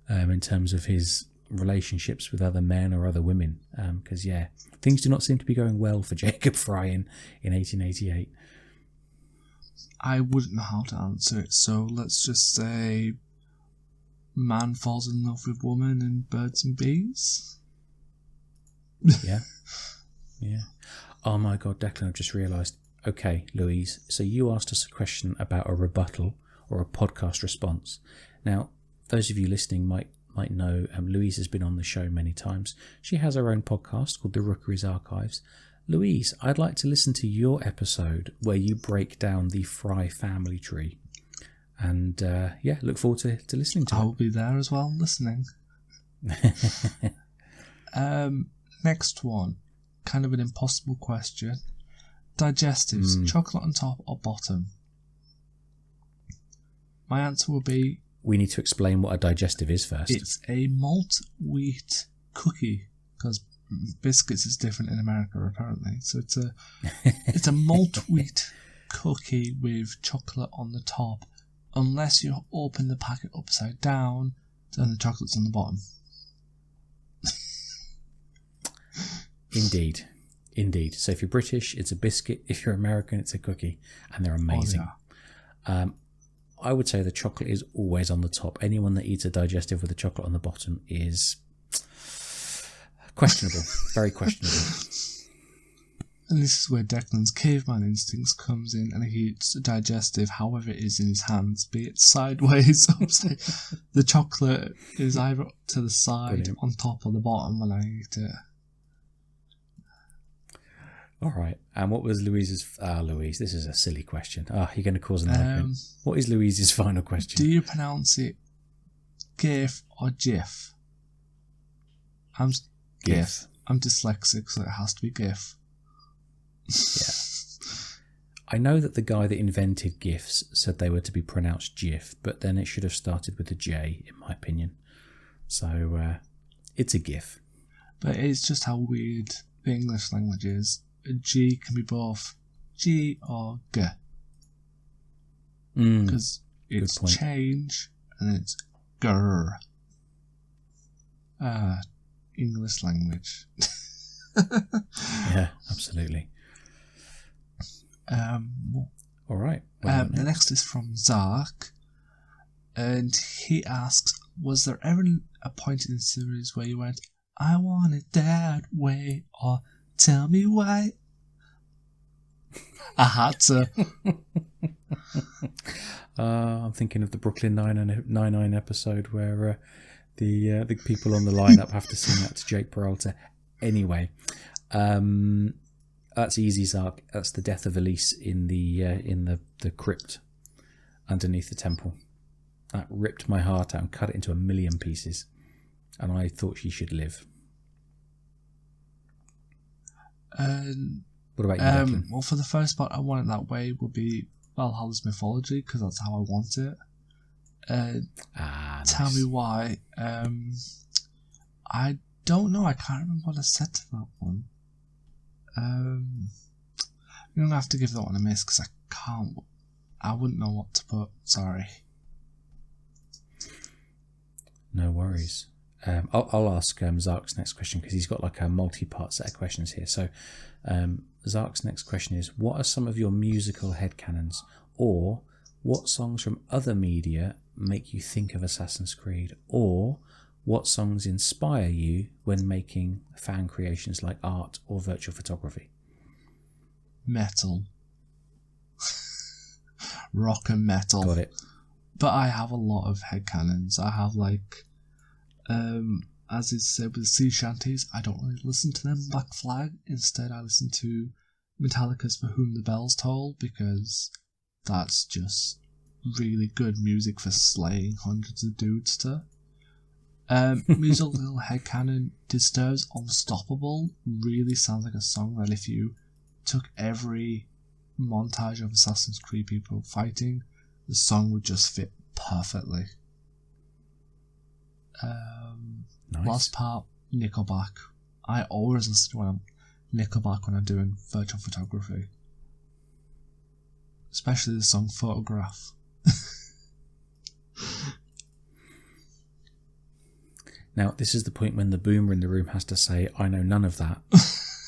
in terms of his relationships with other men or other women, because things do not seem to be going well for Jacob Fry in 1888. I wouldn't know how to answer it, so let's just say man falls in love with woman and birds and bees. Yeah. Oh my god, Declan, I've just realised. Okay, Louise, so you asked us a question about a rebuttal or a podcast response. Now, those of you listening might know Louise has been on the show many times. She has her own podcast called The Rookeries Archives. Louise, I'd like to listen to your episode where you break down the Fry family tree. And look forward to listening to it. I'll be there as well, listening. Next one, kind of an impossible question. Digestives, chocolate on top or bottom? My answer will be... We need to explain what a digestive is first. It's a malt wheat cookie, because biscuits is different in America apparently. So it's a malt wheat cookie with chocolate on the top, unless you open the packet upside down, then the chocolate's on the bottom. Indeed. So if you're British, it's a biscuit. If you're American, it's a cookie, and they're amazing. Oh, yeah. I would say the chocolate is always on the top. Anyone that eats a digestive with the chocolate on the bottom is questionable, very questionable. And this is where Declan's caveman instincts comes in, and he eats a digestive however it is in his hands, be it sideways, upside. The chocolate is either to the side, brilliant, on top or the bottom when I eat it. All right. And what was Louise's... Louise, this is a silly question. You're going to cause an argument. What is Louise's final question? Do you pronounce it GIF or GIF? GIF. I'm dyslexic, so it has to be GIF. Yeah. I know that the guy that invented GIFs said they were to be pronounced GIF, but then it should have started with a J, in my opinion. So, it's a GIF. But it's just how weird the English language is. A G can be both G or G. Because it's change and it's grr. English language. Yeah, absolutely. All right. The next is from Zark, and he asks, was there ever a point in the series where you went, I want it that way, or tell me why? I had to. I'm thinking of the Brooklyn Nine-Nine episode where the people on the lineup have to sing that to Jake Peralta. Anyway, that's easy, Zark. That's the death of Elise in the crypt underneath the temple. That ripped my heart out and cut it into a million pieces, and I thought she should live. What about you, Declan? Well, for the first part, I want it that way would be Valhalla's mythology, because that's how I want it. Nice. Tell me why. I don't know. I can't remember what I said to that one. You're gonna have to give that one a miss because I wouldn't know what to put. Sorry. No worries. I'll ask Zark's next question because he's got like a multi-part set of questions here. So Zark's next question is, what are some of your musical headcanons, or what songs from other media make you think of Assassin's Creed, or what songs inspire you when making fan creations like art or virtual photography? Metal. Rock and metal. Got it. But I have a lot of headcanons. I have as is said with sea shanties, I don't really listen to them Black Flag. Instead, I listen to Metallica's For Whom the Bells Toll, because that's just really good music for slaying hundreds of dudes to. Musical headcanon, Disturbed's Unstoppable really sounds like a song that if you took every montage of Assassin's Creed people fighting, the song would just fit perfectly. Nice. Last part, Nickelback. I always listen to Nickelback when I'm doing virtual photography, especially the song Photograph. Now, this is the point when the boomer in the room has to say, I know none of that.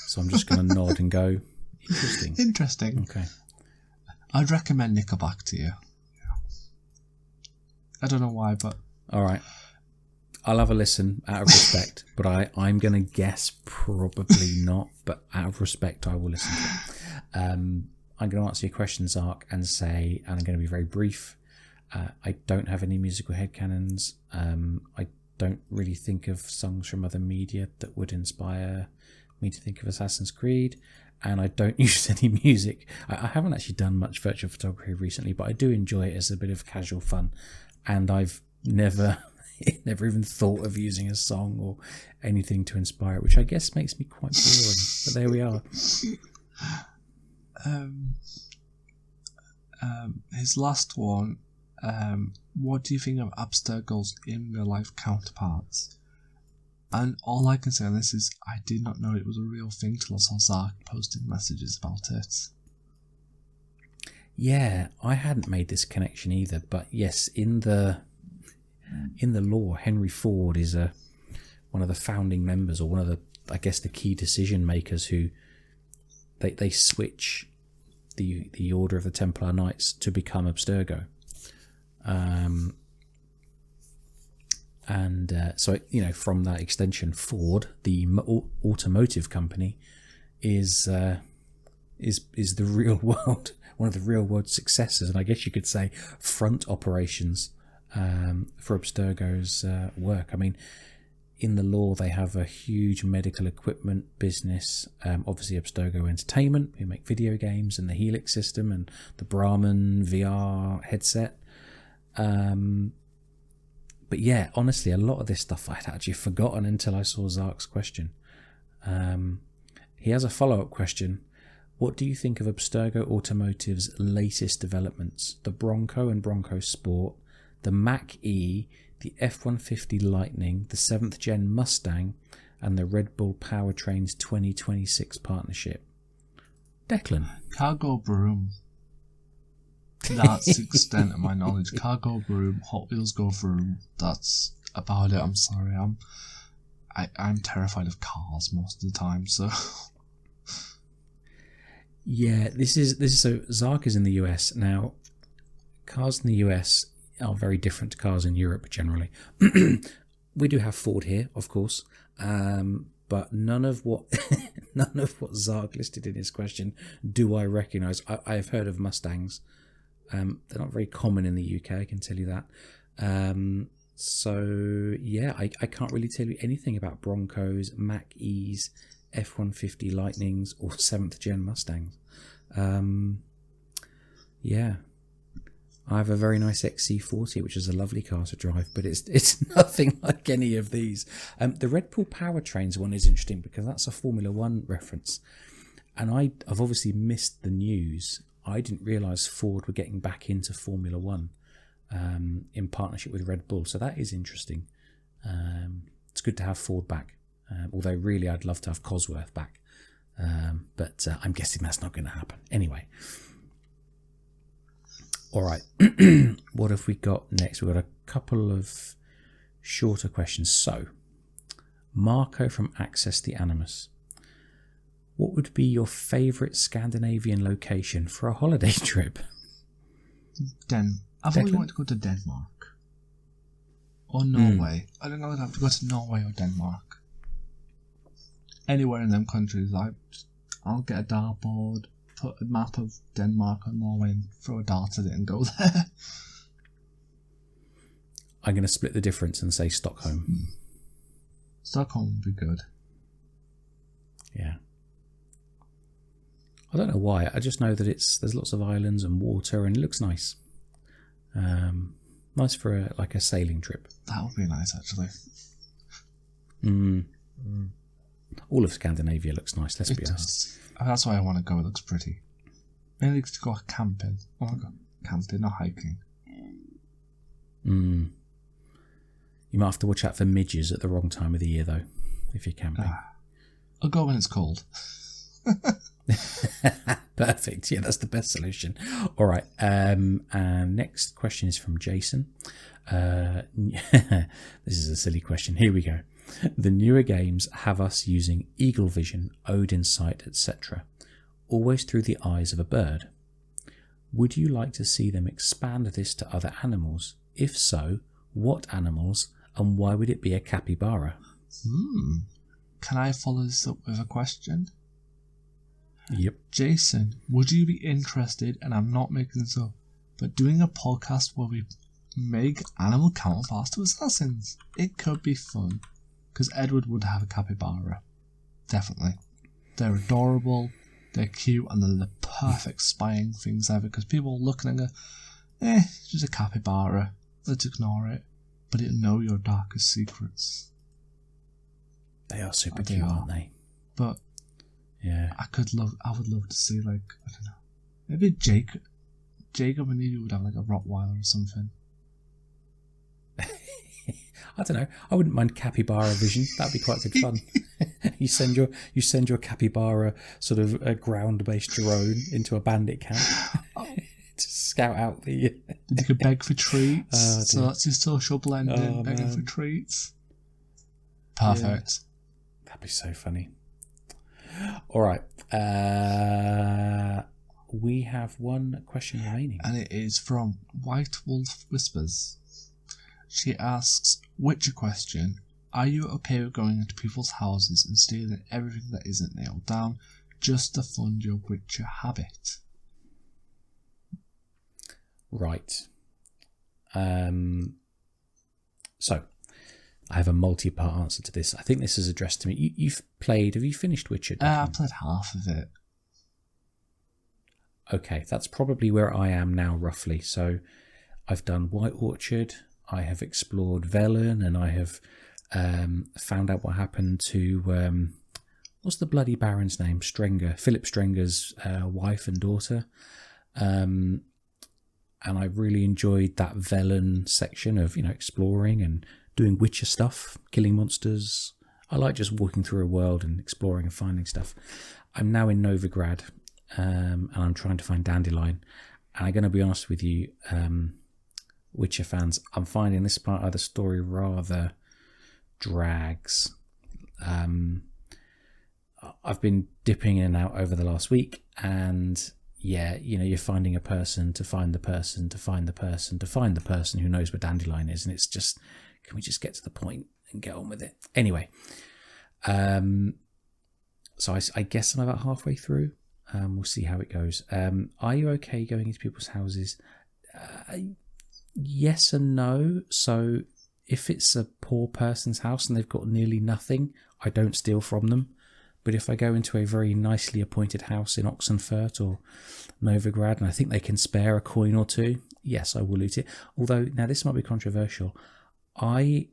So I'm just going to nod and go, interesting. Okay. I'd recommend Nickelback to you. I don't know why, but... All right. I'll have a listen out of respect, but I'm going to guess probably not, but out of respect, I will listen to it. I'm going to answer your question, Zark, and say, and I'm going to be very brief, I don't have any musical headcanons. I don't really think of songs from other media that would inspire me to think of Assassin's Creed, and I don't use any music. I haven't actually done much virtual photography recently, but I do enjoy it as a bit of casual fun, and I've never even thought of using a song or anything to inspire it, which I guess makes me quite boring, but there we are. His last one, what do you think of Abstergo's in real life counterparts? And all I can say on this is I did not know it was a real thing till I saw Zark posting messages about it. Yeah, I hadn't made this connection either, but yes, in the lore, Henry Ford is one of the founding members, or one of the, I guess, the key decision makers who they switch the Order of the Templar Knights to become Abstergo. So, from that extension, Ford, the automotive company, is the real world, one of the real world successors, and I guess you could say front operations for Abstergo's work. I mean, in the lore, they have a huge medical equipment business. Obviously, Abstergo Entertainment, who make video games, and the Helix system, and the Brahman VR headset. But yeah, honestly, a lot of this stuff I'd actually forgotten until I saw Zark's question. He has a follow-up question. What do you think of Abstergo Automotive's latest developments? The Bronco and Bronco Sport, the Mach-E, the F-150 Lightning, the 7th Gen Mustang, and the Red Bull Powertrain's 2026 partnership. Declan. Cargo Broom. That's the extent of my knowledge. Cargo Broom, Hot Wheels Go Vroom. That's about it. I'm sorry. I'm terrified of cars most of the time, so... Yeah, this is so Zark is in the US now. Cars in the US are very different to cars in Europe generally. We do have Ford here, of course, but none of what Zark listed in his question do I recognise. I have heard of Mustangs. They're not very common in the UK, I can tell you that. So yeah, I can't really tell you anything about Broncos, Mach-E's, F-150 Lightnings, or 7th Gen Mustangs. Yeah. I have a very nice XC40, which is a lovely car to drive, but it's nothing like any of these. The Red Bull Powertrains one is interesting because that's a Formula One reference. And I've obviously missed the news. I didn't realise Ford were getting back into Formula One in partnership with Red Bull. So that is interesting. It's good to have Ford back. Although really I'd love to have Cosworth back. But I'm guessing that's not going to happen. Anyway. All right. What have we got next? We've got a couple of shorter questions. So, Marco from Access the Animus. What would be your favourite Scandinavian location for a holiday trip? I've always wanted to go to Denmark. Or Norway. I don't know if I'd have to go to Norway or Denmark. Anywhere in them countries, I'll get a dartboard, put a map of Denmark or Norway and throw a dart at it and go there. I'm going to split the difference and say Stockholm. Stockholm would be good. Yeah. I don't know why. I just know that there's lots of islands and water and it looks nice. Nice for a sailing trip. That would be nice, actually. All of Scandinavia looks nice, let's be honest. That's why I want to go. It looks pretty. Maybe to go camping. I want to go camping, not hiking. You might have to watch out for midges at the wrong time of the year, though, if you're camping. I'll go when it's cold. Perfect. Yeah, that's the best solution. All right. And next question is from Jason. This is a silly question. Here we go. The newer games have us using eagle vision, Odin sight, etc., always through the eyes of a bird. Would you like to see them expand this to other animals? If so, what animals, and why would it be a capybara? Can I follow this up with a question? Yep. Jason, would you be interested, and I'm not making this up, but doing a podcast where we make animal counterparts to assassins? It could be fun. Because Edward would have a capybara. Definitely. They're adorable, they're cute, and they're the perfect spying things ever. Because people look and go, it's just a capybara. Let's ignore it. But it'll know your darkest secrets. They are super cute, aren't they? But yeah, I would love to see, I don't know. Maybe Jacob and Evie would have a Rottweiler or something. I don't know. I wouldn't mind capybara vision. That'd be quite good fun. You send your capybara sort of a ground-based drone into a bandit camp to scout out the. You could beg for treats. So that's his social blending, begging for treats. Perfect. Yeah. That'd be so funny. All right. We have one question remaining, and it is from White Wolf Whispers. She asks, Witcher question, are you okay with going into people's houses and stealing everything that isn't nailed down just to fund your Witcher habit? Right. So, I have a multi-part answer to this. I think this is addressed to me. Have you finished Witcher? I played half of it. Okay, that's probably where I am now, roughly. So, I've done White Orchard, I have explored Velen, and I have found out what happened to what's the bloody Baron's name? Philip Strenger's wife and daughter. And I really enjoyed that Velen section of exploring and doing Witcher stuff, killing monsters. I like just walking through a world and exploring and finding stuff. I'm now in Novigrad, and I'm trying to find Dandelion. And I'm going to be honest with you. Witcher fans, I'm finding this part of the story rather drags. I've been dipping in and out over the last week, and yeah, you're finding a person to find the person to find the person to find the person who knows where Dandelion is, and it's just, can we just get to the point and get on with it? Anyway, so I guess I'm about halfway through. We'll see how it goes. Are you okay going into people's houses? Yes and no. So if it's a poor person's house and they've got nearly nothing, I don't steal from them. But if I go into a very nicely appointed house in Oxenfurt or Novigrad and I think they can spare a coin or two, yes, I will loot it. Although, now this might be controversial. I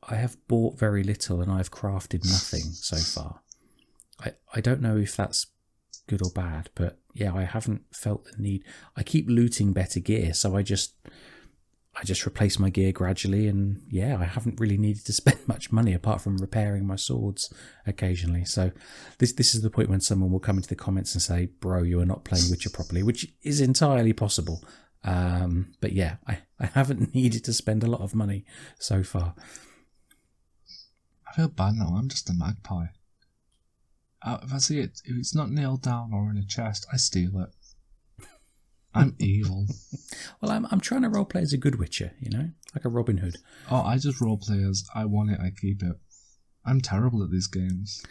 have bought very little and I've crafted nothing so far. I don't know if that's good or bad, but yeah, I haven't felt the need. I keep looting better gear, so I just replace my gear gradually, and yeah, I haven't really needed to spend much money apart from repairing my swords occasionally. So this is the point when someone will come into the comments and say, bro, you are not playing Witcher properly, which is entirely possible. But yeah, I haven't needed to spend a lot of money so far. I feel bad now, I'm just a magpie. If I see it, if it's not nailed down or in a chest, I steal it. I'm evil. Well, I'm trying to roleplay as a good Witcher, like a Robin Hood. Oh, I just roleplay as I want it, I keep it. I'm terrible at these games.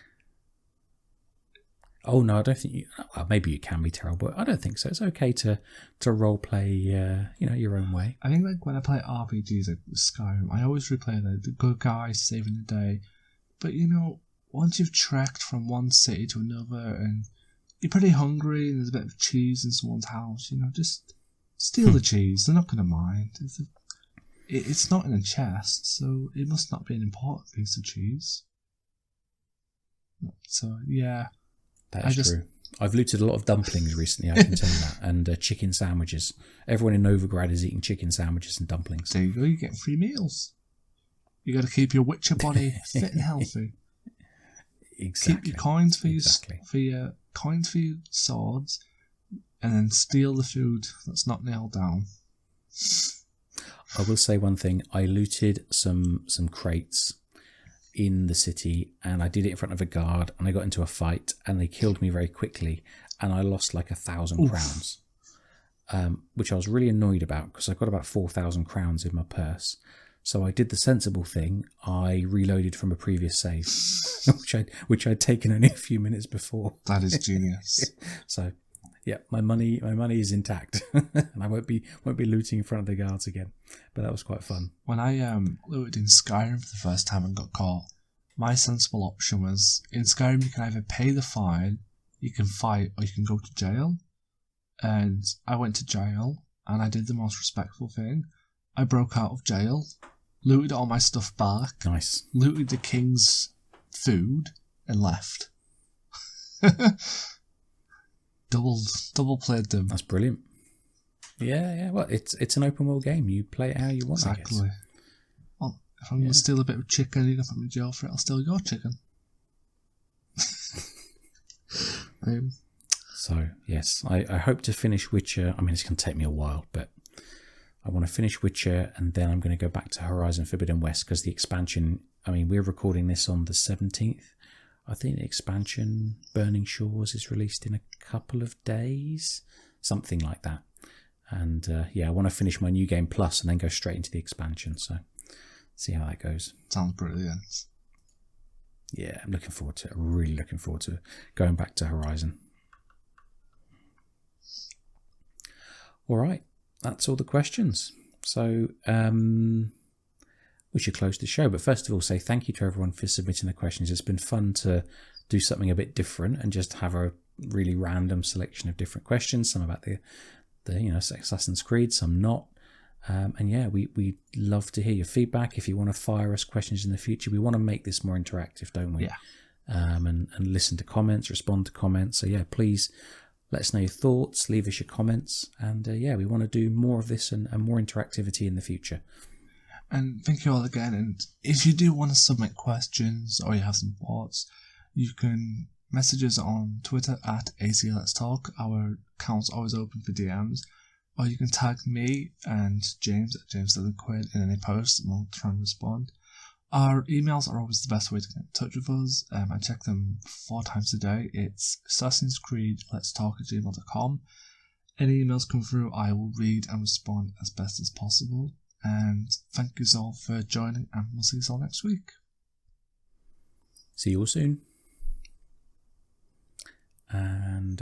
Oh no, I don't think you. Well, maybe you can be terrible, but I don't think so. It's okay to roleplay, your own way. I think like when I play RPGs like Skyrim, I always replay the good guy saving the day. But once you've trekked from one city to another and you're pretty hungry and there's a bit of cheese in someone's house, just steal the cheese. They're not going to mind. It's not in a chest, so it must not be an important piece of cheese. So, yeah. That is true. I've looted a lot of dumplings recently, I can tell you that, and chicken sandwiches. Everyone in Novigrad is eating chicken sandwiches and dumplings. There you go, you're getting free meals. You got to keep your Witcher body fit and healthy. Exactly. Keep your coins for your coins for your swords, and then steal the food that's not nailed down. I will say one thing: I looted some crates in the city, and I did it in front of a guard, and I got into a fight, and they killed me very quickly, and I lost like 1,000 crowns, which I was really annoyed about because I got about 4,000 crowns in my purse. So I did the sensible thing. I reloaded from a previous save, which I'd taken only a few minutes before. That is genius. So, yeah, my money is intact, and I won't be looting in front of the guards again. But that was quite fun. When I looted in Skyrim for the first time and got caught, my sensible option was in Skyrim you can either pay the fine, you can fight, or you can go to jail. And I went to jail, and I did the most respectful thing. I broke out of jail. Looted all my stuff back. Nice. Looted the king's food and left. double played them. That's brilliant. Yeah. Well, it's an open world game. You play it how you want. Exactly. I guess. Well, if I'm going to steal a bit of chicken, you're going to put me in jail for it. I'll steal your chicken. So yes, I hope to finish Witcher. I mean, it's going to take me a while, but I want to finish Witcher, and then I'm going to go back to Horizon Forbidden West because the expansion, I mean, we're recording this on the 17th. I think the expansion, Burning Shores, is released in a couple of days, something like that. And I want to finish my New Game Plus and then go straight into the expansion. So, see how that goes. Sounds brilliant. Yeah, I'm looking forward to it. I'm really looking forward to going back to Horizon. All right. That's all the questions. So we should close the show. But first of all, say thank you to everyone for submitting the questions. It's been fun to do something a bit different and just have a really random selection of different questions. Some about the Assassin's Creed, some not. And yeah, we love to hear your feedback. If you want to fire us questions in the future, we want to make this more interactive, don't we? Yeah. And listen to comments, respond to comments. So yeah, please let us know your thoughts, leave us your comments, and we want to do more of this and more interactivity in the future. And thank you all again. And if you do want to submit questions or you have some thoughts, you can message us on Twitter at ACLetsTalk. Our account's always open for DMs. Or you can tag me and James at JamesDillonQuid in any post and we'll try and respond. Our emails are always the best way to get in touch with us. I check them 4 times a day. It's assassinscreedletstalk@gmail.com. Any emails come through, I will read and respond as best as possible. And thank you all for joining, and we'll see you all next week. See you all soon. And